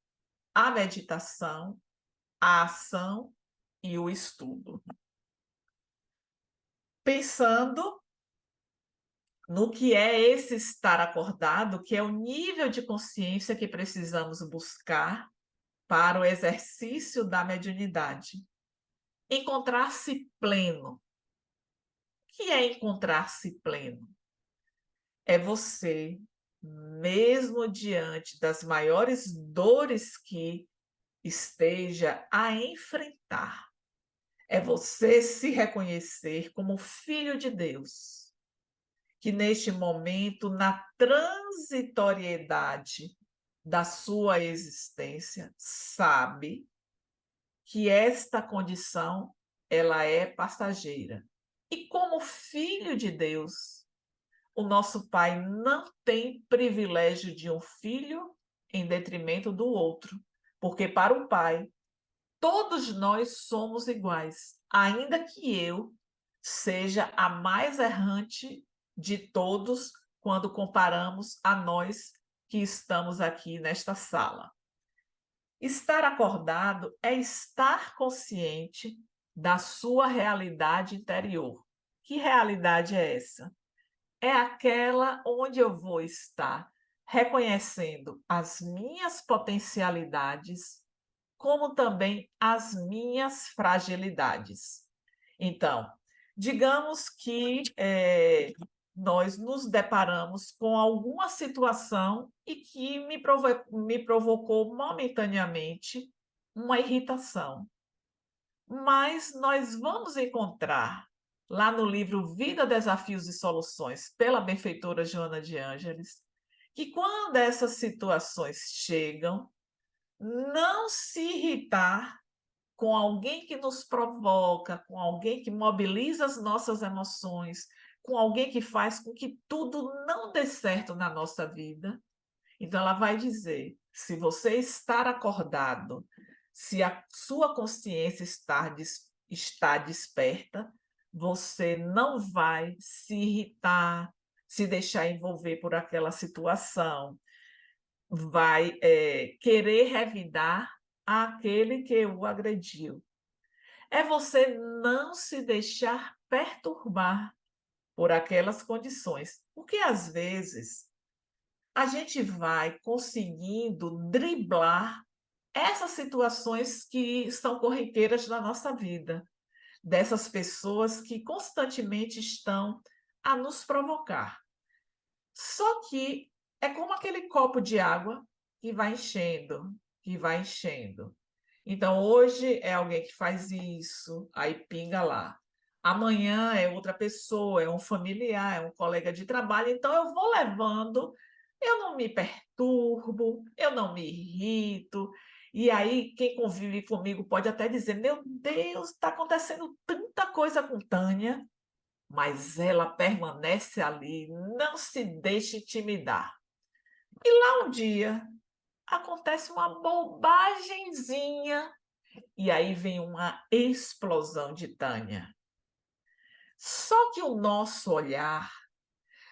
Speaker 1: a meditação, a ação e o estudo. Pensando no que é esse estar acordado, que é o nível de consciência que precisamos buscar para o exercício da mediunidade. Encontrar-se pleno. O que é encontrar-se pleno? É você, mesmo diante das maiores dores que esteja a enfrentar, é você se reconhecer como filho de Deus, que neste momento, na transitoriedade da sua existência, sabe que esta condição ela é passageira. E como filho de Deus, o nosso Pai não tem privilégio de um filho em detrimento do outro, porque para o Pai todos nós somos iguais, ainda que eu seja a mais errante de todos quando comparamos a nós que estamos aqui nesta sala. Estar acordado é estar consciente da sua realidade interior. Que realidade é essa? É aquela onde eu vou estar reconhecendo as minhas potencialidades, como também as minhas fragilidades. Então, digamos que nós nos deparamos com alguma situação e que me provocou momentaneamente uma irritação. Mas nós vamos encontrar lá no livro Vida, Desafios e Soluções, pela benfeitora Joana de Ângeles, que quando essas situações chegam, não se irritar com alguém que nos provoca, com alguém que mobiliza as nossas emoções, com alguém que faz com que tudo não dê certo na nossa vida. Então, ela vai dizer: se você estar acordado, se a sua consciência está desperta, você não vai se irritar, se deixar envolver por aquela situação, vai querer revidar aquele que o agrediu. É você não se deixar perturbar por aquelas condições, porque às vezes a gente vai conseguindo driblar essas situações que são corriqueiras na nossa vida, dessas pessoas que constantemente estão a nos provocar. Só que é como aquele copo de água que vai enchendo, que vai enchendo. Então, hoje é alguém que faz isso, aí pinga lá. Amanhã é outra pessoa, é um familiar, é um colega de trabalho. Então, eu vou levando, eu não me perturbo, eu não me irrito. E aí, quem convive comigo pode até dizer: Meu Deus, está acontecendo tanta coisa com Tânia, mas ela permanece ali, não se deixa intimidar. E lá um dia acontece uma bobagenzinha e aí vem uma explosão de Tânia. Só que o nosso olhar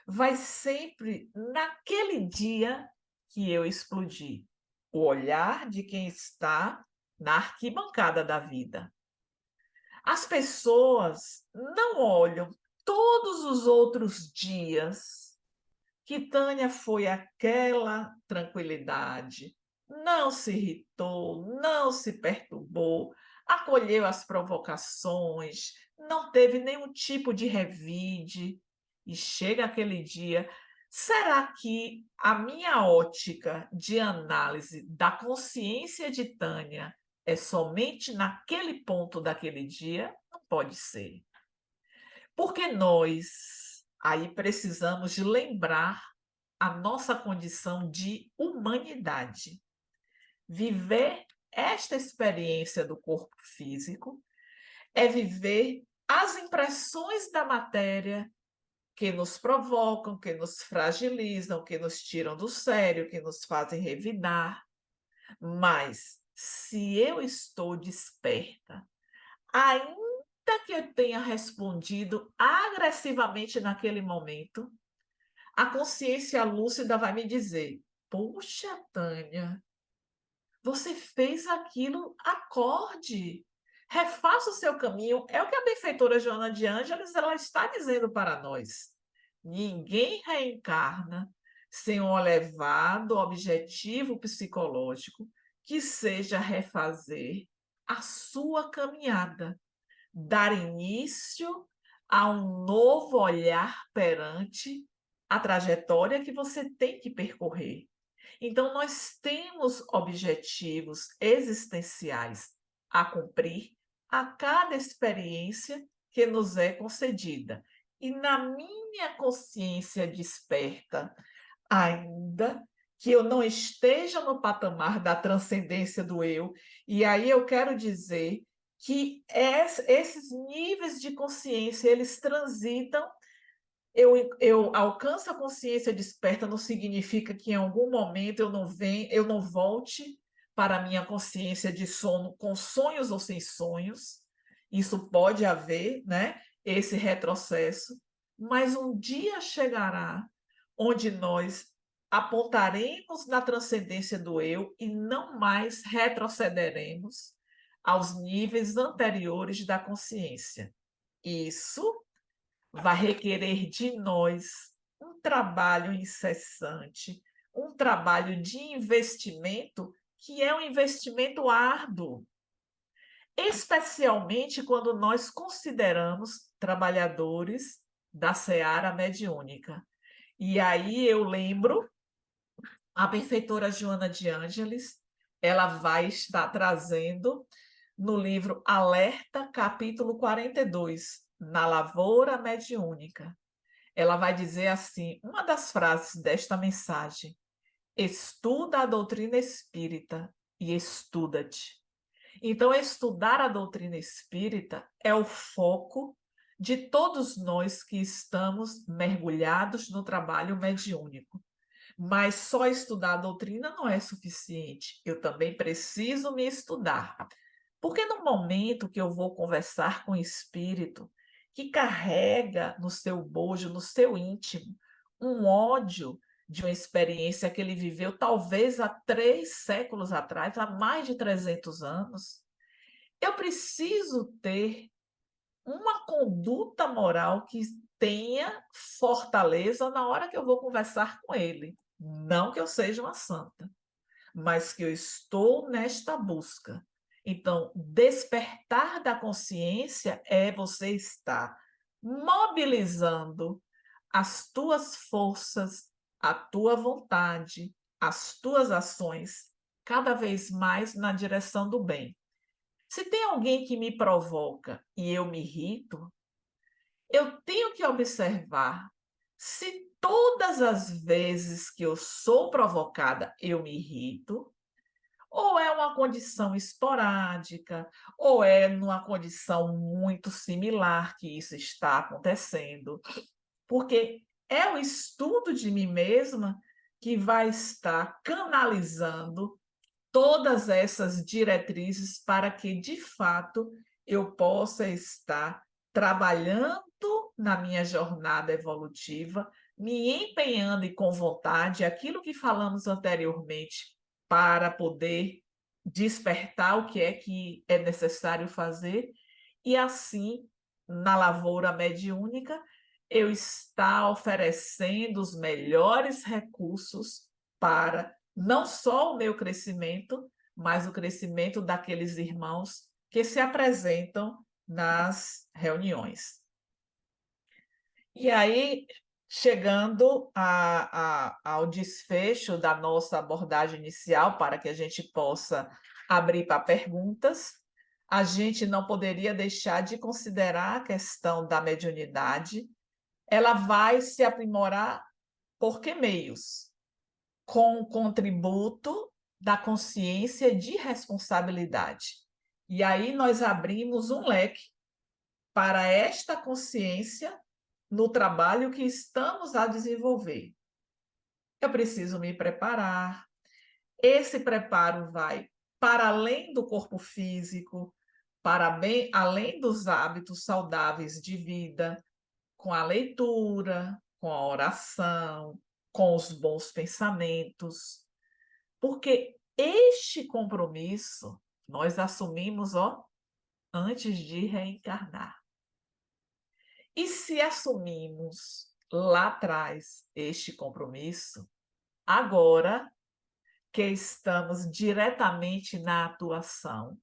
Speaker 1: vai sempre naquele dia que eu explodi. O olhar de quem está na arquibancada da vida. As pessoas não olham todos os outros dias que Tânia foi aquela tranquilidade, não se irritou, não se perturbou, acolheu as provocações, não teve nenhum tipo de revide. E chega aquele dia, será que a minha ótica de análise da consciência de Tânia é somente naquele ponto daquele dia? Não pode ser. Porque nós aí precisamos de lembrar a nossa condição de humanidade. Viver esta experiência do corpo físico é viver as impressões da matéria que nos provocam, que nos fragilizam, que nos tiram do sério, que nos fazem revidar. Mas se eu estou desperta, ainda que eu tenha respondido agressivamente naquele momento, a consciência lúcida vai me dizer: Puxa, Tânia, você fez aquilo, acorde, refaça o seu caminho. É o que a benfeitora Joana de Ângeles ela está dizendo para nós. Ninguém reencarna sem um elevado objetivo psicológico que seja refazer a sua caminhada, dar início a um novo olhar perante a trajetória que você tem que percorrer. Então, nós temos objetivos existenciais a cumprir a cada experiência que nos é concedida. E na minha consciência desperta, ainda que eu não esteja no patamar da transcendência do eu, e aí eu quero dizer que esses níveis de consciência, eles transitam. Eu alcanço a consciência desperta não significa que em algum momento eu não volte para a minha consciência de sono com sonhos ou sem sonhos. Isso pode haver, né? Esse retrocesso, mas um dia chegará onde nós apontaremos na transcendência do eu e não mais retrocederemos aos níveis anteriores da consciência. Isso vai requerer de nós um trabalho incessante, um trabalho de investimento que é um investimento árduo, especialmente quando nós consideramos trabalhadores da seara mediúnica. E aí eu lembro a benfeitora Joana de Ângeles, ela vai estar trazendo no livro Alerta, capítulo 42, na lavoura mediúnica. Ela vai dizer assim, uma das frases desta mensagem: estuda a doutrina espírita e estuda-te. Então, estudar a doutrina espírita é o foco de todos nós que estamos mergulhados no trabalho mediúnico. Mas só estudar a doutrina não é suficiente. Eu também preciso me estudar. Porque no momento que eu vou conversar com o espírito que carrega no seu bojo, no seu íntimo, um ódio de uma experiência que ele viveu talvez há 3 séculos atrás, há mais de 300 anos, eu preciso ter uma conduta moral que tenha fortaleza na hora que eu vou conversar com ele. Não que eu seja uma santa, mas que eu estou nesta busca. Então, despertar da consciência é você estar mobilizando as tuas forças, a tua vontade, as tuas ações, cada vez mais na direção do bem. Se tem alguém que me provoca e eu me irrito, eu tenho que observar se todas as vezes que eu sou provocada eu me irrito, ou é uma condição esporádica, ou é numa condição muito similar que isso está acontecendo, porque é o estudo de mim mesma que vai estar canalizando todas essas diretrizes para que, de fato, eu possa estar trabalhando na minha jornada evolutiva, me empenhando e com vontade, aquilo que falamos anteriormente, para poder despertar o que é necessário fazer, e assim, na lavoura mediúnica, eu estar oferecendo os melhores recursos para não só o meu crescimento, mas o crescimento daqueles irmãos que se apresentam nas reuniões. E aí, chegando ao desfecho da nossa abordagem inicial, para que a gente possa abrir para perguntas, a gente não poderia deixar de considerar a questão da mediunidade. Ela vai se aprimorar por que meios? Com o contributo da consciência de responsabilidade. E aí nós abrimos um leque para esta consciência no trabalho que estamos a desenvolver. Eu preciso me preparar. Esse preparo vai para além do corpo físico, para bem além dos hábitos saudáveis de vida, com a leitura, com a oração, com os bons pensamentos, porque este compromisso nós assumimos, ó, antes de reencarnar. E se assumimos lá atrás este compromisso, agora que estamos diretamente na atuação,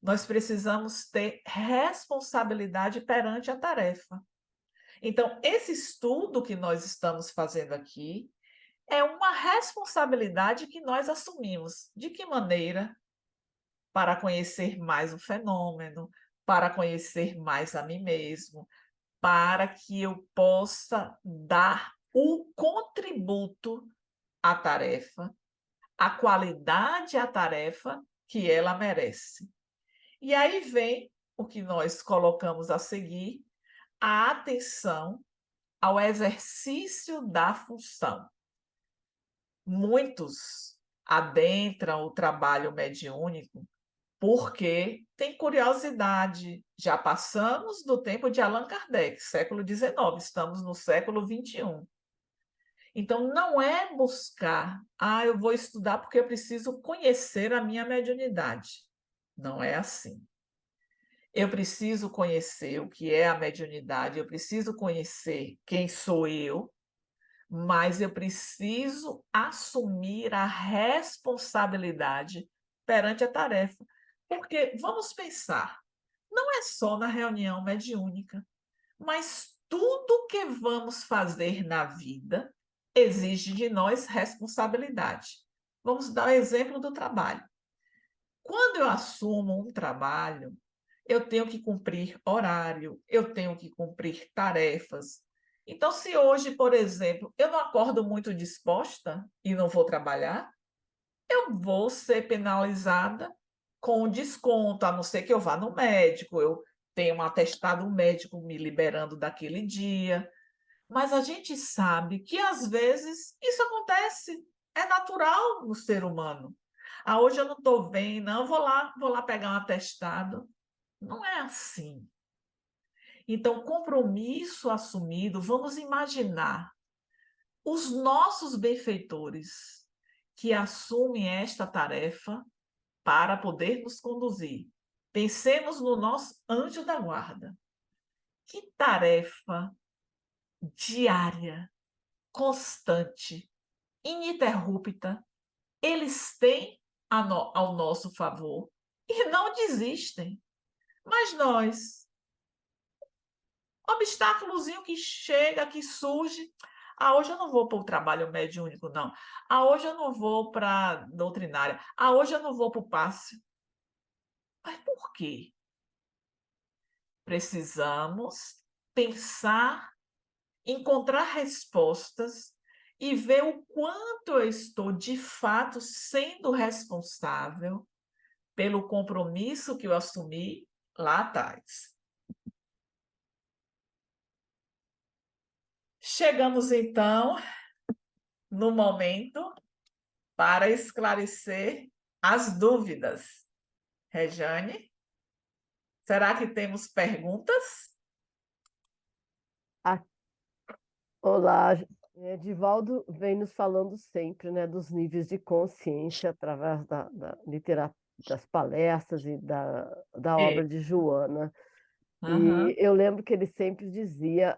Speaker 1: nós precisamos ter responsabilidade perante a tarefa. Então, esse estudo que nós estamos fazendo aqui é uma responsabilidade que nós assumimos. De que maneira? Para conhecer mais o fenômeno, para conhecer mais a mim mesmo, para que eu possa dar o contributo à tarefa, a qualidade à tarefa que ela merece. E aí vem o que nós colocamos a seguir, a atenção ao exercício da função. Muitos adentram o trabalho mediúnico porque têm curiosidade. Já passamos do tempo de Allan Kardec, século XIX, estamos no século XXI. Então, não é buscar, eu vou estudar porque eu preciso conhecer a minha mediunidade. Não é assim. Eu preciso conhecer o que é a mediunidade, eu preciso conhecer quem sou eu, mas eu preciso assumir a responsabilidade perante a tarefa. Porque, vamos pensar, não é só na reunião mediúnica, mas tudo que vamos fazer na vida exige de nós responsabilidade. Vamos dar o exemplo do trabalho. Quando eu assumo um trabalho, eu tenho que cumprir horário, eu tenho que cumprir tarefas. Então, se hoje, por exemplo, eu não acordo muito disposta e não vou trabalhar, eu vou ser penalizada com desconto, a não ser que eu vá no médico, eu tenho um atestado médico me liberando daquele dia. Mas a gente sabe que, às vezes, isso acontece, é natural no ser humano. "Ah, hoje eu não estou bem, não, vou lá pegar um atestado". Não é assim. Então, compromisso assumido, vamos imaginar os nossos benfeitores que assumem esta tarefa para poder nos conduzir. Pensemos no nosso anjo da guarda. Que tarefa diária, constante, ininterrupta eles têm ao nosso favor e não desistem. Mas nós, obstáculozinho que chega, que surge. "Ah, hoje eu não vou para o trabalho mediúnico, não. Ah, hoje eu não vou para a doutrinária. Ah, hoje eu não vou para o passe". Mas por quê? Precisamos pensar, encontrar respostas e ver o quanto eu estou, de fato, sendo responsável pelo compromisso que eu assumi lá atrás. Chegamos, então, no momento para esclarecer as dúvidas. Rejane, será que temos perguntas?
Speaker 3: Ah, olá, Divaldo vem nos falando sempre, né, dos níveis de consciência através da literatura, das palestras e da
Speaker 1: É.
Speaker 3: obra de Joana.
Speaker 1: Aham.
Speaker 3: E eu lembro que ele sempre dizia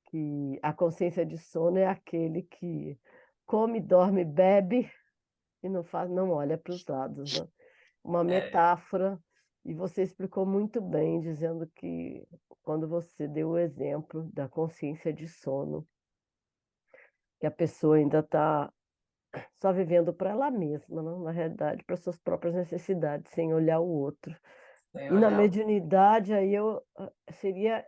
Speaker 3: que a consciência de sono é aquele que come, dorme, bebe e não olha para os lados, né? Uma
Speaker 1: É,
Speaker 3: metáfora, e você explicou muito bem, dizendo que quando você deu o exemplo da consciência de sono, que a pessoa ainda está só vivendo para ela mesma, não? Na realidade, para suas próprias necessidades, sem olhar o outro.
Speaker 1: sem
Speaker 3: E na
Speaker 1: olhar.
Speaker 3: mediunidade, aí seria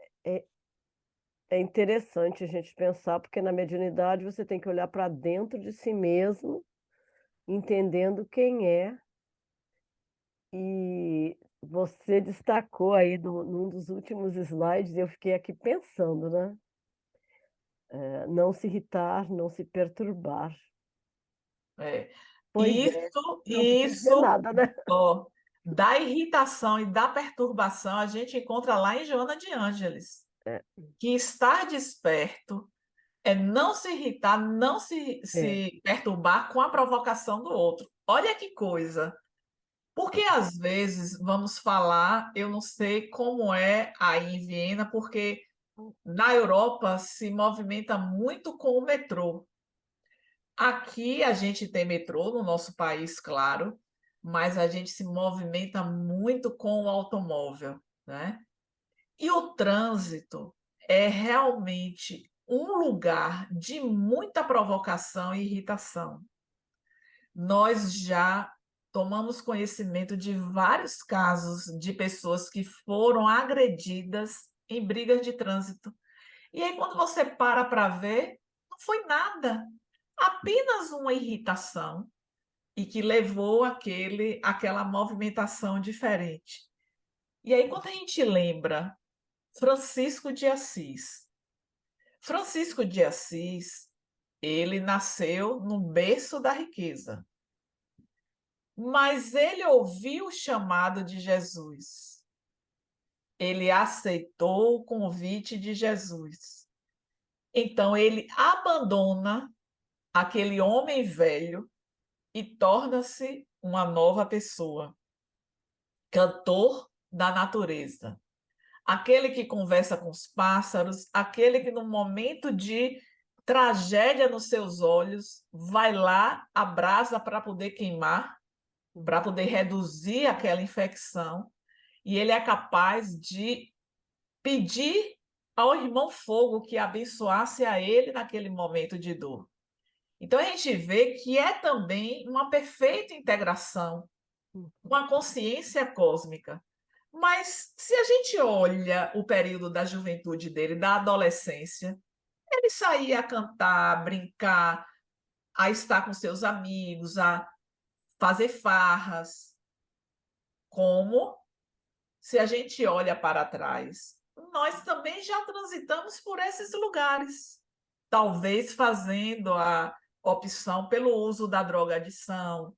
Speaker 3: é interessante a gente pensar, porque na mediunidade você tem que olhar para dentro de si mesmo, entendendo quem é. E você destacou aí num dos últimos slides, eu fiquei aqui pensando, né? Não se irritar, não se perturbar.
Speaker 1: É.
Speaker 3: Pois é,
Speaker 1: Isso,
Speaker 3: não precisa dizer
Speaker 1: isso,
Speaker 3: nada, né?
Speaker 1: ó, da irritação e da perturbação a gente encontra lá em Joana de Ângeles,
Speaker 3: É,
Speaker 1: que estar desperto é não se irritar, não se,
Speaker 3: é,
Speaker 1: se perturbar com a provocação do outro. Olha que coisa. Porque às vezes, vamos falar, eu não sei como é aí em Viena, porque na Europa se movimenta muito com o metrô. Aqui a gente tem metrô no nosso país, claro, mas a gente se movimenta muito com o automóvel, né? E o trânsito é realmente um lugar de muita provocação e irritação. Nós já tomamos conhecimento de vários casos de pessoas que foram agredidas em brigas de trânsito. E aí, quando você para ver, não foi nada, apenas uma irritação e que levou aquela movimentação diferente. E aí, quando a gente lembra Francisco de Assis, Francisco de Assis, ele nasceu no berço da riqueza, mas ele ouviu o chamado de Jesus. Ele aceitou o convite de Jesus. Então, ele abandona aquele homem velho e torna-se uma nova pessoa, cantor da natureza. Aquele que conversa com os pássaros, aquele que, no momento de tragédia nos seus olhos, vai lá, abraça para poder queimar, para poder reduzir aquela infecção, e ele é capaz de pedir ao irmão fogo que abençoasse a ele naquele momento de dor. Então a gente vê que é também uma perfeita integração uma consciência cósmica. Mas se a gente olha o período da juventude dele, da adolescência, ele saía a cantar, a brincar, a estar com seus amigos, a fazer farras. Como, se a gente olha para trás, nós também já transitamos por esses lugares, talvez fazendo a opção pelo uso da drogadição,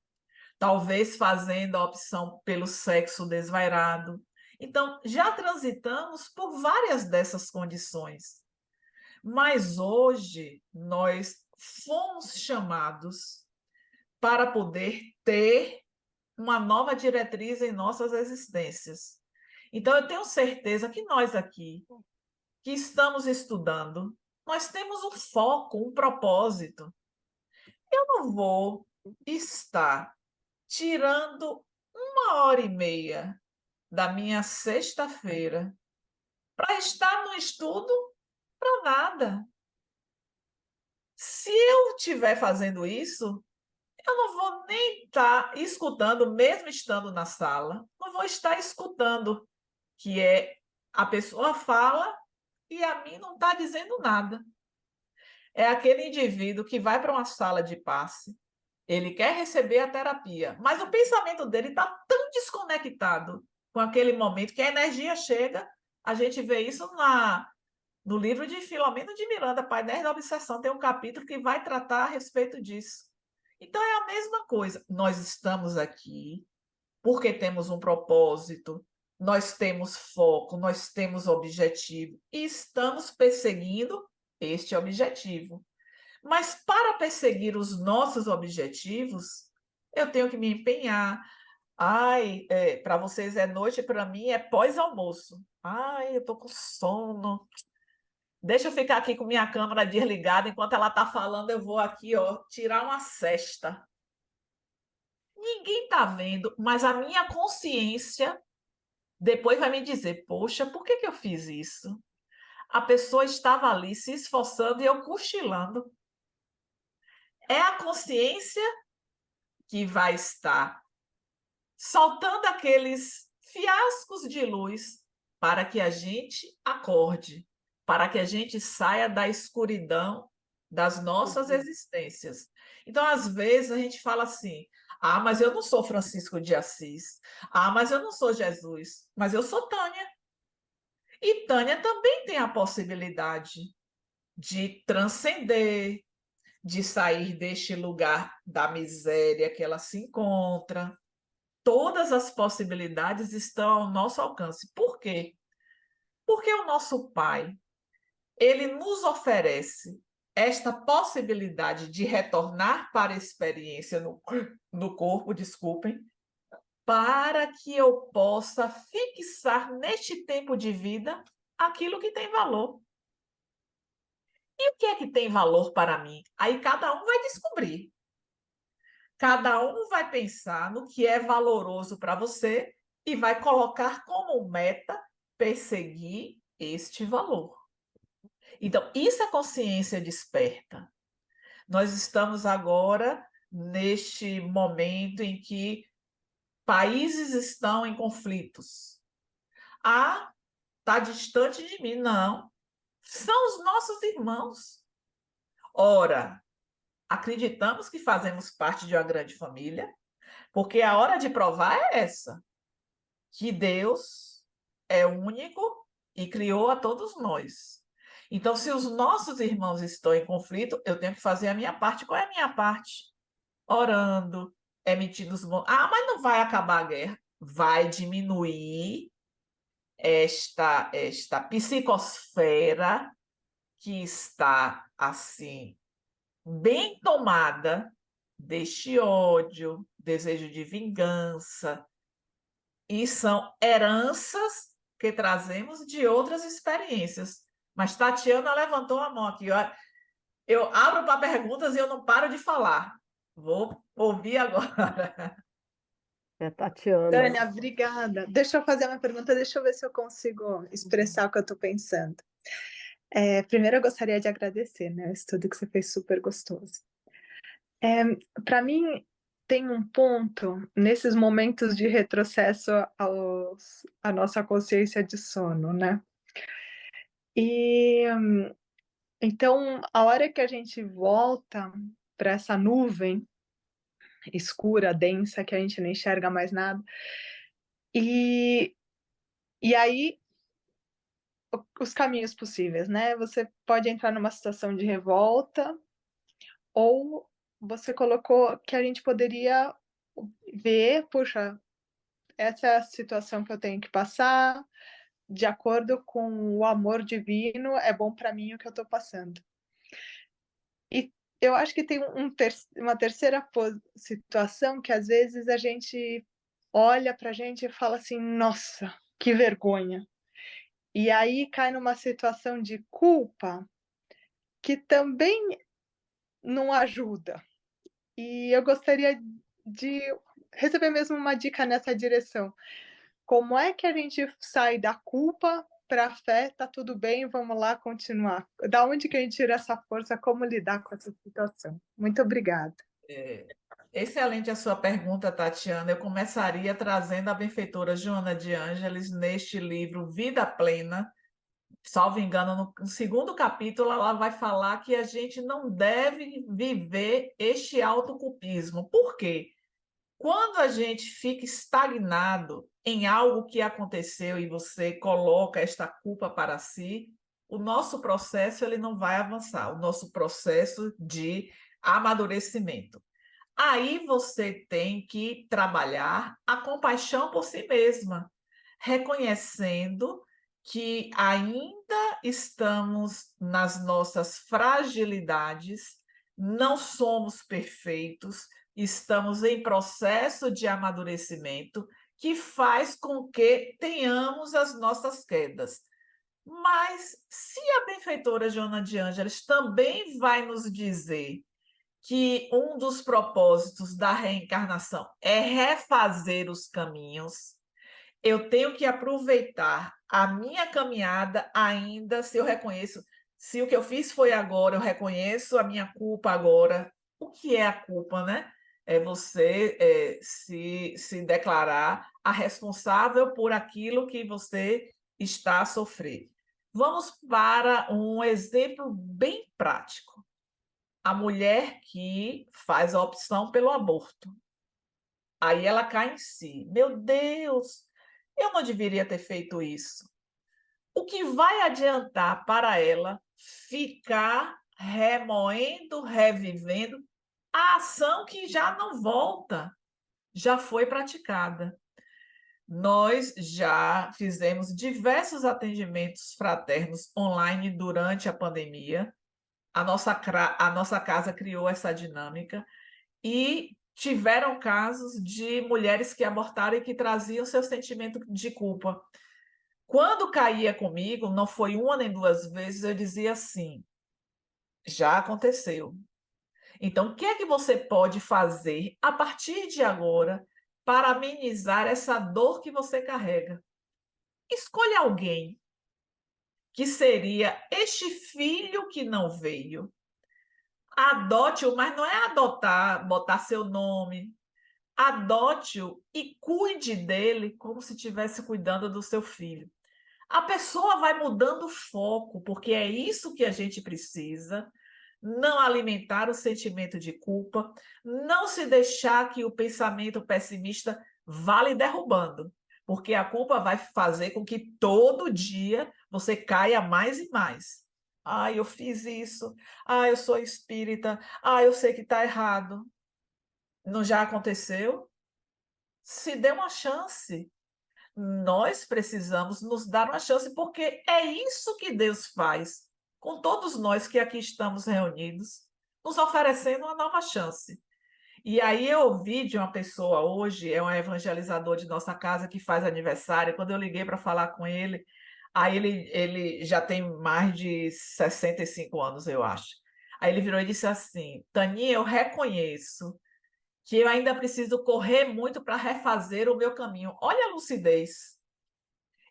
Speaker 1: talvez fazendo a opção pelo sexo desvairado. Então, já transitamos por várias dessas condições. Mas hoje nós fomos chamados para poder ter uma nova diretriz em nossas existências. Então, eu tenho certeza que nós aqui, que estamos estudando, nós temos um foco, um propósito. Eu não vou estar tirando 1h30 da minha sexta-feira para estar no estudo para nada. Se eu estiver fazendo isso, eu não vou nem estar escutando, mesmo estando na sala, não vou estar escutando, que é a pessoa fala e a mim não está dizendo nada. É aquele indivíduo que vai para uma sala de passe, ele quer receber a terapia, mas o pensamento dele está tão desconectado com aquele momento que a energia chega. A gente vê isso no livro de Filomeno de Miranda, Painéis da Obsessão, tem um capítulo que vai tratar a respeito disso. Então, é a mesma coisa. Nós estamos aqui porque temos um propósito, nós temos foco, nós temos objetivo e estamos perseguindo este objetivo. Mas para perseguir os nossos objetivos, eu tenho que me empenhar. Ai, para vocês é noite, para mim é pós-almoço. Ai, eu estou com sono. Deixa eu ficar aqui com minha câmera desligada, enquanto ela está falando, eu vou aqui, ó, tirar uma sesta. Ninguém está vendo, mas a minha consciência depois vai me dizer, poxa, por que eu fiz isso? A pessoa estava ali se esforçando e eu cochilando. É a consciência que vai estar soltando aqueles fiascos de luz para que a gente acorde, para que a gente saia da escuridão das nossas existências. Então, às vezes, a gente fala assim: ah, mas eu não sou Francisco de Assis. Ah, mas eu não sou Jesus. Mas eu sou Tânia. E Tânia também tem a possibilidade de transcender, de sair deste lugar da miséria que ela se encontra. Todas as possibilidades estão ao nosso alcance. Por quê? Porque o nosso Pai, ele nos oferece esta possibilidade de retornar para a experiência no corpo, desculpem, para que eu possa fixar neste tempo de vida aquilo que tem valor. E o que é que tem valor para mim? Aí cada um vai descobrir. Cada um vai pensar no que é valoroso para você e vai colocar como meta perseguir este valor. Então, isso é consciência desperta. Nós estamos agora neste momento em que países estão em conflitos. Ah, está distante de mim. Não. São os nossos irmãos. Ora, acreditamos que fazemos parte de uma grande família, porque a hora de provar é essa, que Deus é único e criou a todos nós. Então, se os nossos irmãos estão em conflito, eu tenho que fazer a minha parte. Qual é a minha parte? Orando, emitindo os bons. Ah, mas não vai acabar a guerra. Vai diminuir esta psicosfera que está assim bem tomada deste ódio, desejo de vingança, e são heranças que trazemos de outras experiências. Mas Tatiana levantou a mão aqui. Eu abro para perguntas e eu não paro de falar. Vou ouvir agora.
Speaker 3: É Tatiana.
Speaker 4: Tânia, obrigada. Deixa eu fazer uma pergunta, deixa eu ver se eu consigo expressar o que eu estou pensando. Primeiro, eu gostaria de agradecer, né, o estudo que você fez super gostoso. Para mim, tem um ponto nesses momentos de retrocesso à nossa consciência de sono, né? E então, a hora que a gente volta para essa nuvem escura, densa, que a gente não enxerga mais nada, e, e aí os caminhos possíveis, né? Você pode entrar numa situação de revolta, ou você colocou que a gente poderia ver, puxa, essa é a situação que eu tenho que passar, de acordo com o amor divino, é bom para mim o que eu estou passando. E eu acho que tem uma terceira situação que às vezes a gente olha para a gente e fala assim, nossa, que vergonha. E aí cai numa situação de culpa que também não ajuda. E eu gostaria de receber mesmo uma dica nessa direção. Como é que a gente sai da culpa para a fé? Tá tudo bem, vamos lá continuar. Da onde que a gente tira essa força? Como lidar com essa situação? Muito obrigada.
Speaker 1: Excelente a sua pergunta, Tatiana. Eu começaria trazendo a benfeitora Joana de Ângeles neste livro Vida Plena. Salvo engano, no segundo capítulo, ela vai falar que a gente não deve viver este autoculpismo. Por quê? Quando a gente fica estagnado em algo que aconteceu e você coloca esta culpa para si, o nosso processo ele não vai avançar, o nosso processo de amadurecimento. Aí você tem que trabalhar a compaixão por si mesma, reconhecendo que ainda estamos nas nossas fragilidades, não somos perfeitos, estamos em processo de amadurecimento que faz com que tenhamos as nossas quedas. Mas se a benfeitora Joana de Ângeles também vai nos dizer que um dos propósitos da reencarnação é refazer os caminhos, eu tenho que aproveitar a minha caminhada ainda, se eu reconheço, se o que eu fiz foi agora, eu reconheço a minha culpa agora. O que é a culpa, né? É você se declarar a responsável por aquilo que você está a sofrer. Vamos para um exemplo bem prático. A mulher que faz a opção pelo aborto. Aí ela cai em si. Meu Deus, eu não deveria ter feito isso. O que vai adiantar para ela ficar remoendo, revivendo a ação que já não volta, já foi praticada. Nós já fizemos diversos atendimentos fraternos online durante a pandemia. A nossa casa criou essa dinâmica e tiveram casos de mulheres que abortaram e que traziam seu sentimento de culpa. Quando caía comigo, não foi uma nem duas vezes, eu dizia assim: já aconteceu. Então, o que é que você pode fazer a partir de agora para amenizar essa dor que você carrega? Escolha alguém que seria este filho que não veio. Adote-o, mas não é adotar, botar seu nome. Adote-o e cuide dele como se estivesse cuidando do seu filho. A pessoa vai mudando o foco, porque é isso que a gente precisa. Não alimentar o sentimento de culpa, não se deixar que o pensamento pessimista vá lhe derrubando, porque a culpa vai fazer com que todo dia você caia mais e mais. Ah, eu fiz isso. Ah, eu sou espírita. Ah, eu sei que está errado. Não já aconteceu? Se dê uma chance. Nós precisamos nos dar uma chance, porque é isso que Deus faz com todos nós que aqui estamos reunidos, nos oferecendo uma nova chance. E aí eu ouvi de uma pessoa hoje, é um evangelizador de nossa casa que faz aniversário, quando eu liguei para falar com ele, aí ele já tem mais de 65 anos, eu acho. Aí ele virou e disse assim: Taninha, eu reconheço que eu ainda preciso correr muito para refazer o meu caminho. Olha a lucidez.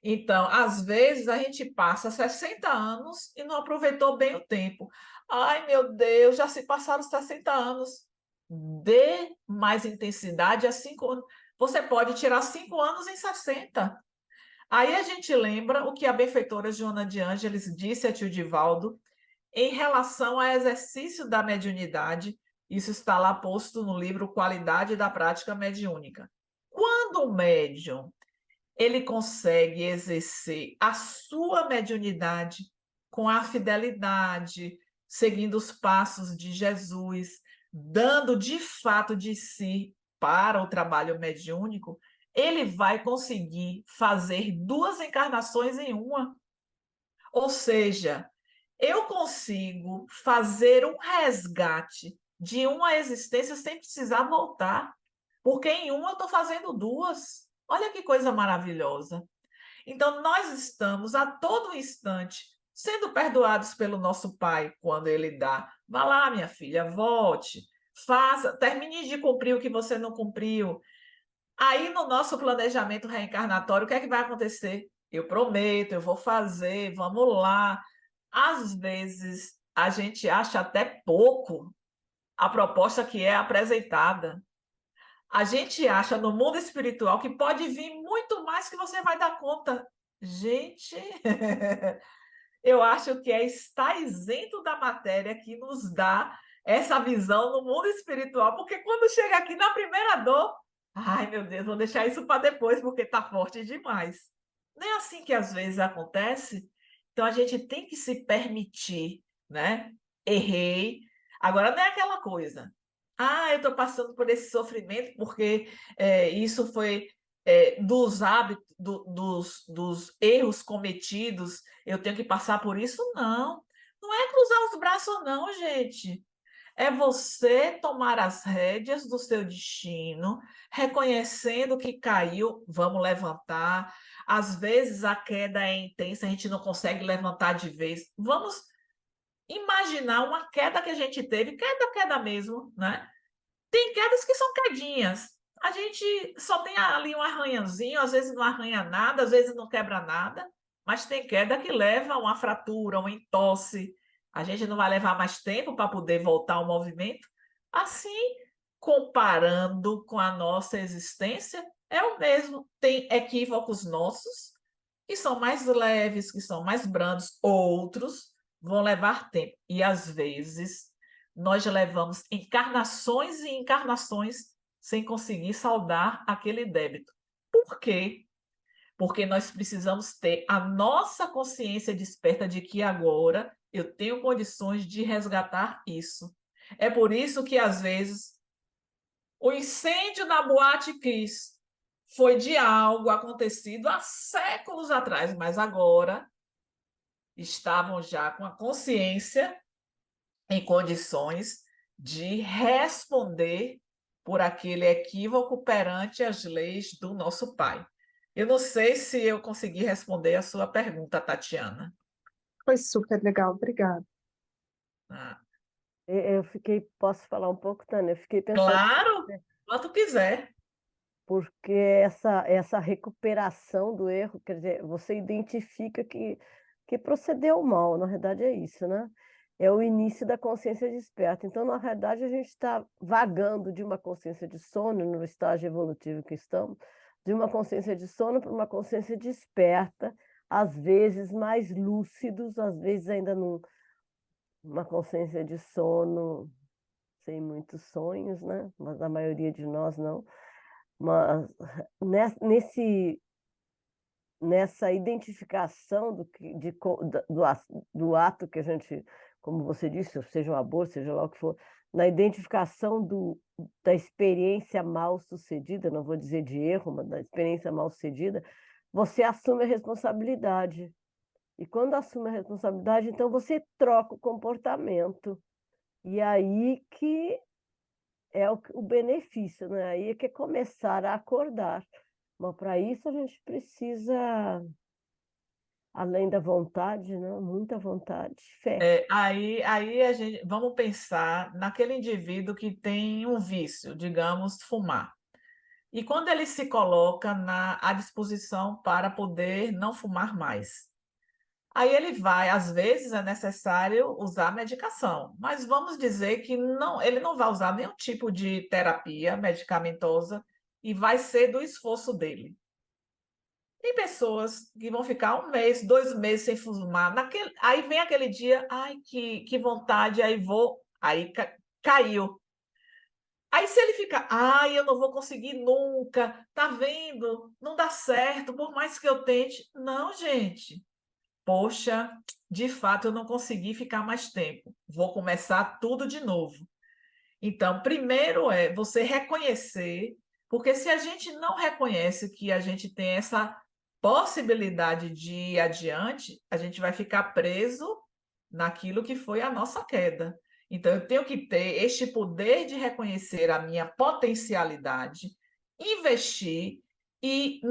Speaker 1: Então, às vezes, a gente passa 60 anos e não aproveitou bem o tempo. Ai, meu Deus, já se passaram 60 anos. dê mais intensidade a 5 anos. Você pode tirar 5 anos em 60. Aí a gente lembra o que a benfeitora Joana de Ângeles disse a tio Divaldo em relação ao exercício da mediunidade. Isso está lá posto no livro Qualidade da Prática Mediúnica. Quando o médium ele consegue exercer a sua mediunidade com a fidelidade, seguindo os passos de Jesus, dando de fato de si para o trabalho mediúnico, ele vai conseguir fazer 2 encarnações em uma. Ou seja, eu consigo fazer um resgate de uma existência sem precisar voltar, porque em uma eu estou fazendo 2. Olha que coisa maravilhosa. Então, nós estamos a todo instante sendo perdoados pelo nosso Pai quando Ele dá. Vá lá, minha filha, volte, faça, termine de cumprir o que você não cumpriu. Aí, no nosso planejamento reencarnatório, o que é que vai acontecer? Eu prometo, eu vou fazer, vamos lá. Às vezes, a gente acha até pouco a proposta que é apresentada. A gente acha no mundo espiritual que pode vir muito mais que você vai dar conta. Gente, eu acho que é estar isento da matéria que nos dá essa visão no mundo espiritual, porque quando chega aqui na primeira dor, ai meu Deus, vou deixar isso para depois, porque está forte demais. Não é assim que às vezes acontece? Então a gente tem que se permitir, né? Errei. Agora não é aquela coisa. Ah, eu estou passando por esse sofrimento porque isso foi dos hábitos, dos erros cometidos, eu tenho que passar por isso? Não. Não é cruzar os braços, não, gente. É você tomar as rédeas do seu destino, reconhecendo que caiu, vamos levantar. Às vezes a queda é intensa, a gente não consegue levantar de vez. Vamos imaginar uma queda que a gente teve, queda mesmo, né? Tem quedas que são quedinhas. A gente só tem ali um arranhãozinho, às vezes não arranha nada, às vezes não quebra nada, mas tem queda que leva a uma fratura, um entorse. A gente não vai levar mais tempo para poder voltar ao movimento. Assim, comparando com a nossa existência, é o mesmo. Tem equívocos nossos que são mais leves, que são mais brandos, outros vão levar tempo. E às vezes nós levamos encarnações e encarnações sem conseguir saldar aquele débito. Por quê? Porque nós precisamos ter a nossa consciência desperta de que agora eu tenho condições de resgatar isso. É por isso que, às vezes, o incêndio na Boate Kiss foi de algo acontecido há séculos atrás, mas agora estavam já com a consciência em condições de responder por aquele equívoco perante as leis do nosso Pai. Eu não sei se eu consegui responder a sua pergunta, Tatiana.
Speaker 4: Foi super legal, obrigada.
Speaker 1: Ah,
Speaker 3: Eu fiquei, posso falar um pouco, Tânia? Eu fiquei pensando,
Speaker 1: claro, quanto quiser.
Speaker 3: porque essa recuperação do erro, quer dizer, você identifica que procedeu mal, na verdade é isso, né? É o início da consciência desperta. Então, na verdade, a gente está vagando de uma consciência de sono, no estágio evolutivo que estamos, de uma consciência de sono para uma consciência desperta, às vezes mais lúcidos, às vezes ainda numa consciência de sono sem muitos sonhos, né? Mas a maioria de nós não. Mas nessa identificação do ato que a gente, como você disse, seja um aborto, seja lá o que for, na identificação da experiência mal sucedida, não vou dizer de erro, mas da experiência mal sucedida, você assume a responsabilidade. E quando assume a responsabilidade, então você troca o comportamento. E aí que é o benefício, né? Aí é que é começar a acordar. Mas para isso a gente precisa, além da vontade, né? Muita vontade, fé.
Speaker 1: Aí a gente vamos pensar naquele indivíduo que tem um vício, digamos, fumar. E quando ele se coloca à disposição para poder não fumar mais, Aí ele vai, às vezes é necessário usar medicação, mas vamos dizer que não, ele não vai usar nenhum tipo de terapia medicamentosa e vai ser do esforço dele. Tem pessoas que vão ficar 1 mês, 2 meses sem fumar, aí vem aquele dia, ai, que vontade, aí caiu. Aí se ele ficar, ai, eu não vou conseguir nunca, tá vendo? Não dá certo, por mais que eu tente. Não, gente. Poxa, de fato eu não consegui ficar mais tempo. Vou começar tudo de novo. Então, primeiro é você reconhecer, porque se a gente não reconhece que a gente tem essa possibilidade de ir adiante, a gente vai ficar preso naquilo que foi a nossa queda. Então, eu tenho que ter este poder de reconhecer a minha potencialidade, investir e,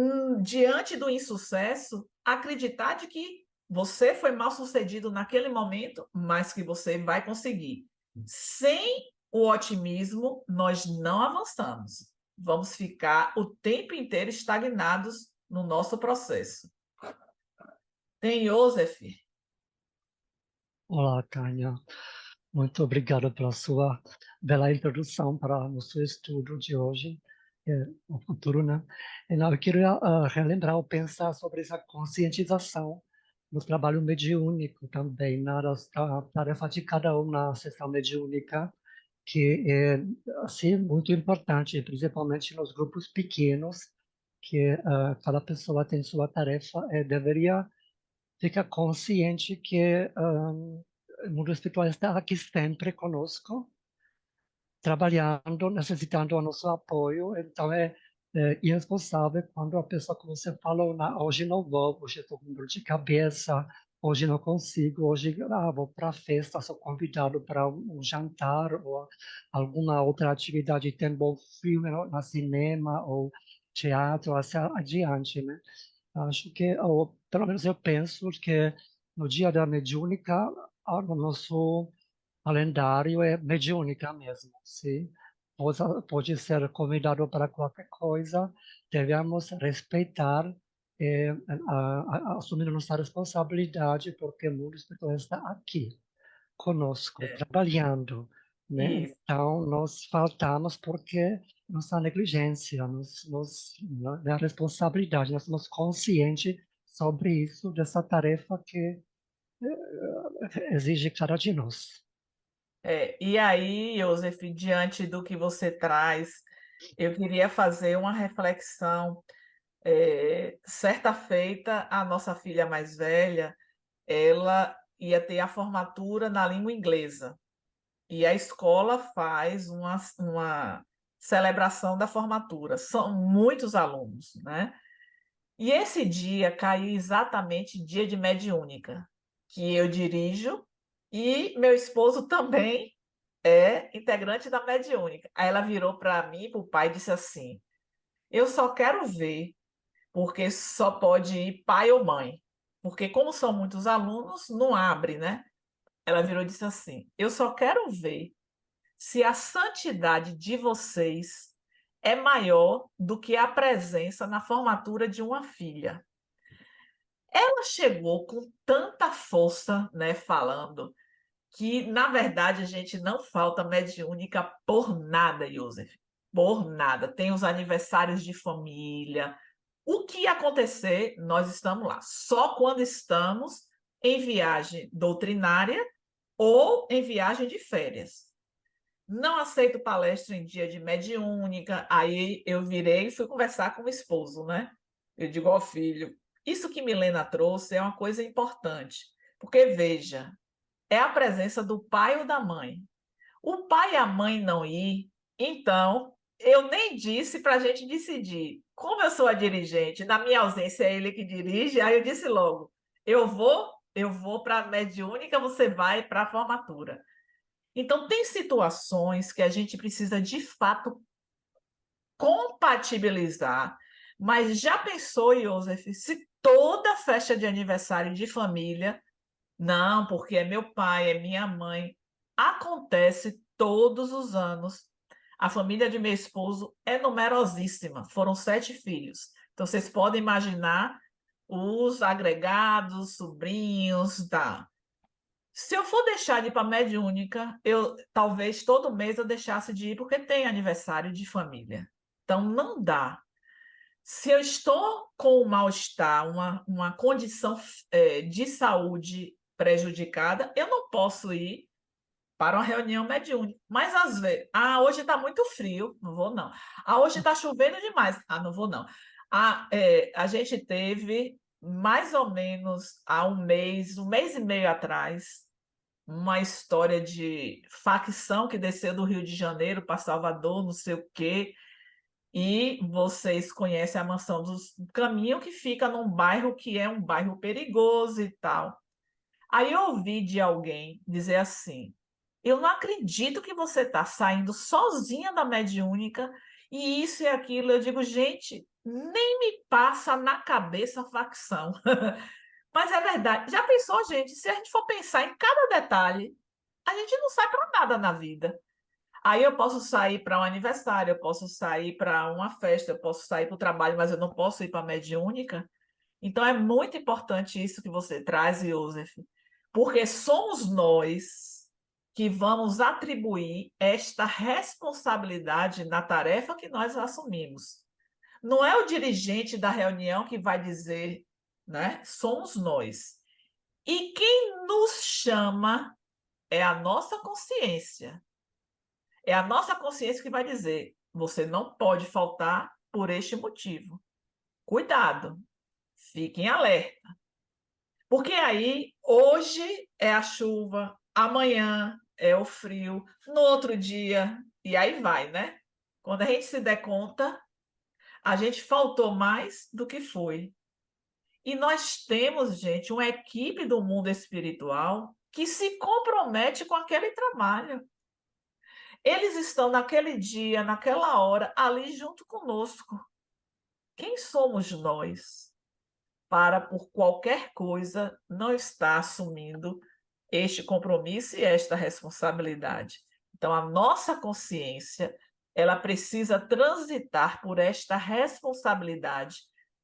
Speaker 1: diante do insucesso, acreditar de que você foi mal sucedido naquele momento, mas que você vai conseguir. Sem o otimismo, nós não avançamos. Vamos ficar o tempo inteiro estagnados no nosso processo. Tem Joseph.
Speaker 5: Olá, Tânia. Muito obrigado pela sua bela introdução para o nosso estudo de hoje, o futuro, né? Então, eu queria relembrar ou pensar sobre essa conscientização no trabalho mediúnico também, na tarefa de cada um na sessão mediúnica, que é assim, muito importante, principalmente nos grupos pequenos, que cada pessoa tem sua tarefa e deveria ficar consciente que o mundo espiritual está aqui sempre conosco, trabalhando, necessitando o nosso apoio. Então, é irresponsável quando a pessoa, como você falou, hoje não vou, hoje estou com dor de cabeça, hoje não consigo, hoje vou para a festa, sou convidado para um jantar ou alguma outra atividade, tem bom filme no cinema ou teatro, assim adiante, né? Acho que, ou pelo menos eu penso que no dia da mediúnica, o nosso calendário é mediúnica mesmo, sim. Pode ser convidado para qualquer coisa, devemos respeitar e assumir nossa responsabilidade, porque o mundo espiritual está aqui, conosco, trabalhando, né?
Speaker 1: Isso.
Speaker 5: Então, nós faltamos porque nossa negligência, né, a responsabilidade, nós somos conscientes sobre isso, dessa tarefa que exige cada de nós.
Speaker 1: E aí, Joseph, diante do que você traz, eu queria fazer uma reflexão. Certa feita, a nossa filha mais velha, ela ia ter a formatura na língua inglesa. E a escola faz uma celebração da formatura. São muitos alunos, né? E esse dia caiu exatamente dia de mediúnica, que eu dirijo, e meu esposo também é integrante da mediúnica. Aí ela virou para mim, para o pai, e disse assim: eu só quero ver, porque só pode ir pai ou mãe. Porque, como são muitos alunos, não abre, né? Ela virou e disse assim: eu só quero ver se a santidade de vocês é maior do que a presença na formatura de uma filha. Ela chegou com tanta força, né, falando que, na verdade, a gente não falta mediúnica por nada, Joseph. Por nada. Tem os aniversários de família. O que acontecer, nós estamos lá. Só quando estamos em viagem doutrinária ou em viagem de férias. Não aceito palestra em dia de mediúnica. Aí eu virei e fui conversar com o esposo, né? Eu digo ao filho, isso que Milena trouxe é uma coisa importante, porque veja, é a presença do pai ou da mãe. O pai e a mãe não ir, então eu nem disse para a gente decidir. Como eu sou a dirigente, na minha ausência é ele que dirige, aí eu disse logo, eu vou para a mediúnica, você vai para a formatura. Então, tem situações que a gente precisa, de fato, compatibilizar, mas já pensou, Joseph, se toda festa de aniversário de família, não, porque é meu pai, é minha mãe, acontece todos os anos. A família de meu esposo é numerosíssima, foram 7 filhos. Então, vocês podem imaginar os agregados, sobrinhos, tá? Se eu for deixar de ir para mediúnica, talvez todo mês eu deixasse de ir porque tem aniversário de família. Então não dá. Se eu estou com um mal-estar, uma condição de saúde prejudicada, eu não posso ir para uma reunião mediúnica. Mas às vezes, hoje está muito frio, não vou não. Hoje está chovendo demais, não vou não. A gente teve mais ou menos há um mês e meio atrás, uma história de facção que desceu do Rio de Janeiro para Salvador, não sei o quê, e vocês conhecem a Mansão do Caminho, que fica num bairro que é um bairro perigoso e tal. Aí eu ouvi de alguém dizer assim: eu não acredito que você está saindo sozinha da mediúnica e isso e aquilo. Eu digo, gente, nem me passa na cabeça a facção. Mas é verdade. Já pensou, gente, se a gente for pensar em cada detalhe, a gente não sai para nada na vida. Aí eu posso sair para um aniversário, eu posso sair para uma festa, eu posso sair para o trabalho, mas eu não posso ir para a mediúnica. Então é muito importante isso que você traz, Joseph, porque somos nós que vamos atribuir esta responsabilidade na tarefa que nós assumimos. Não é o dirigente da reunião que vai dizer, né? Somos nós. E quem nos chama é a nossa consciência. É a nossa consciência que vai dizer: você não pode faltar por este motivo. Cuidado, fiquem alerta. Porque aí, hoje é a chuva, amanhã é o frio, no outro dia, e aí vai, né? Quando a gente se der conta, a gente faltou mais do que foi. E nós temos, gente, uma equipe do mundo espiritual que se compromete com aquele trabalho. Eles estão naquele dia, naquela hora, ali junto conosco. Quem somos nós para, por qualquer coisa, não estar assumindo este compromisso e esta responsabilidade? Então, a nossa consciência, ela precisa transitar por esta responsabilidade,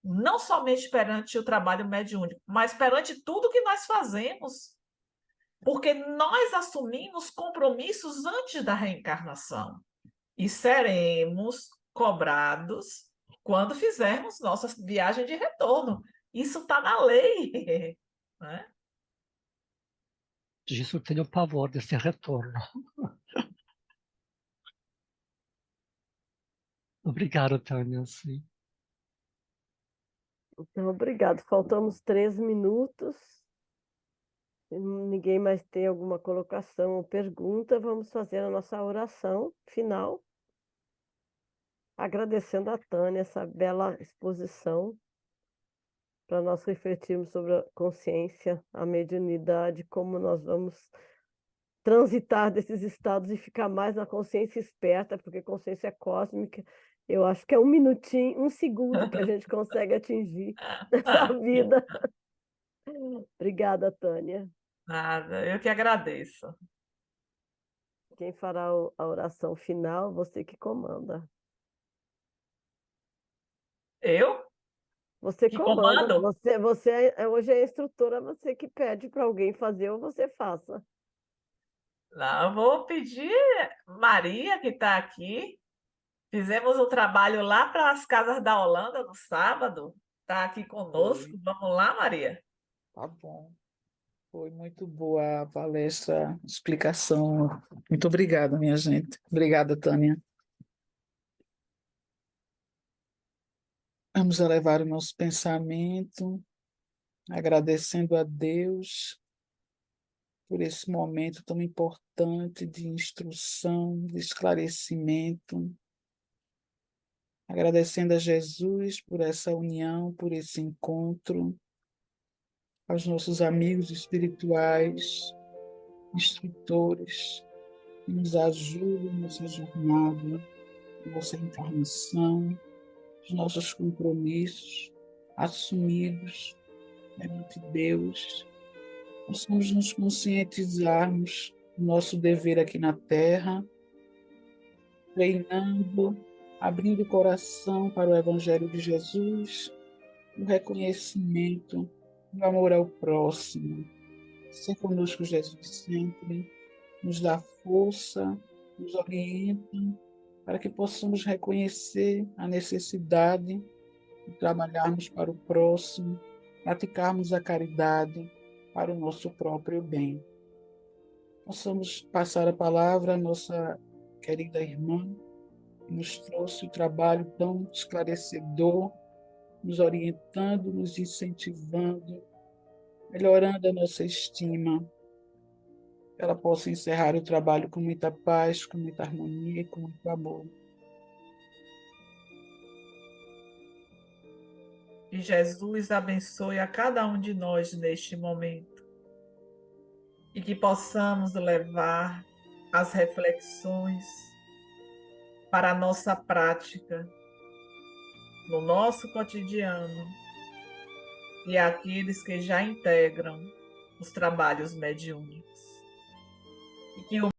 Speaker 1: não somente perante o trabalho mediúnico, mas perante tudo que nós fazemos, porque nós assumimos compromissos antes da reencarnação e seremos cobrados quando fizermos nossa viagem de retorno. Isso está na lei, né?
Speaker 5: Disso eu tenho pavor desse retorno. Obrigado, Tânia. Sim.
Speaker 3: Então, obrigado. Faltamos 3 minutos. Se ninguém mais tem alguma colocação ou pergunta, vamos fazer a nossa oração final, agradecendo a Tânia essa bela exposição para nós refletirmos sobre a consciência, a mediunidade, como nós vamos transitar desses estados e ficar mais na consciência esperta, porque consciência cósmica, eu acho que é 1 minutinho, 1 segundo que a gente consegue atingir nessa vida. Obrigada, Tânia.
Speaker 1: Nada, eu que agradeço.
Speaker 3: Quem fará a oração final, você que comanda.
Speaker 1: Eu
Speaker 3: Você
Speaker 1: que
Speaker 3: comanda,
Speaker 1: comando?
Speaker 3: hoje é a instrutora, você que pede para alguém fazer ou você faça.
Speaker 1: Não, eu vou pedir Maria, que está aqui. Fizemos um trabalho lá para as casas da Holanda no sábado. Está aqui conosco.
Speaker 6: Foi,
Speaker 1: Vamos lá, Maria?
Speaker 6: tá bom. Foi muito boa a palestra, explicação. Muito obrigada, minha gente. Obrigada, Tânia. Vamos elevar o nosso pensamento, agradecendo a Deus por esse momento tão importante de instrução, de esclarecimento. Agradecendo a Jesus por essa união, por esse encontro, aos nossos amigos espirituais, instrutores, que nos ajudam nessa jornada, nossa encarnação, os nossos compromissos assumidos perante Deus. Possamos nos conscientizarmos do nosso dever aqui na Terra, treinando, abrindo o coração para o Evangelho de Jesus, o reconhecimento, o amor ao próximo. Ser conosco, Jesus, sempre. Nos dá força, nos orienta, para que possamos reconhecer a necessidade de trabalharmos para o próximo, praticarmos a caridade para o nosso próprio bem. Possamos passar a palavra à nossa querida irmã, que nos trouxe o trabalho tão esclarecedor, nos orientando, nos incentivando, melhorando a nossa estima, que ela possa encerrar o trabalho com muita paz, com muita harmonia e com muito amor.
Speaker 1: Que Jesus abençoe a cada um de nós neste momento e que possamos levar as reflexões para a nossa prática, no nosso cotidiano, e aqueles que já integram os trabalhos mediúnicos. E que o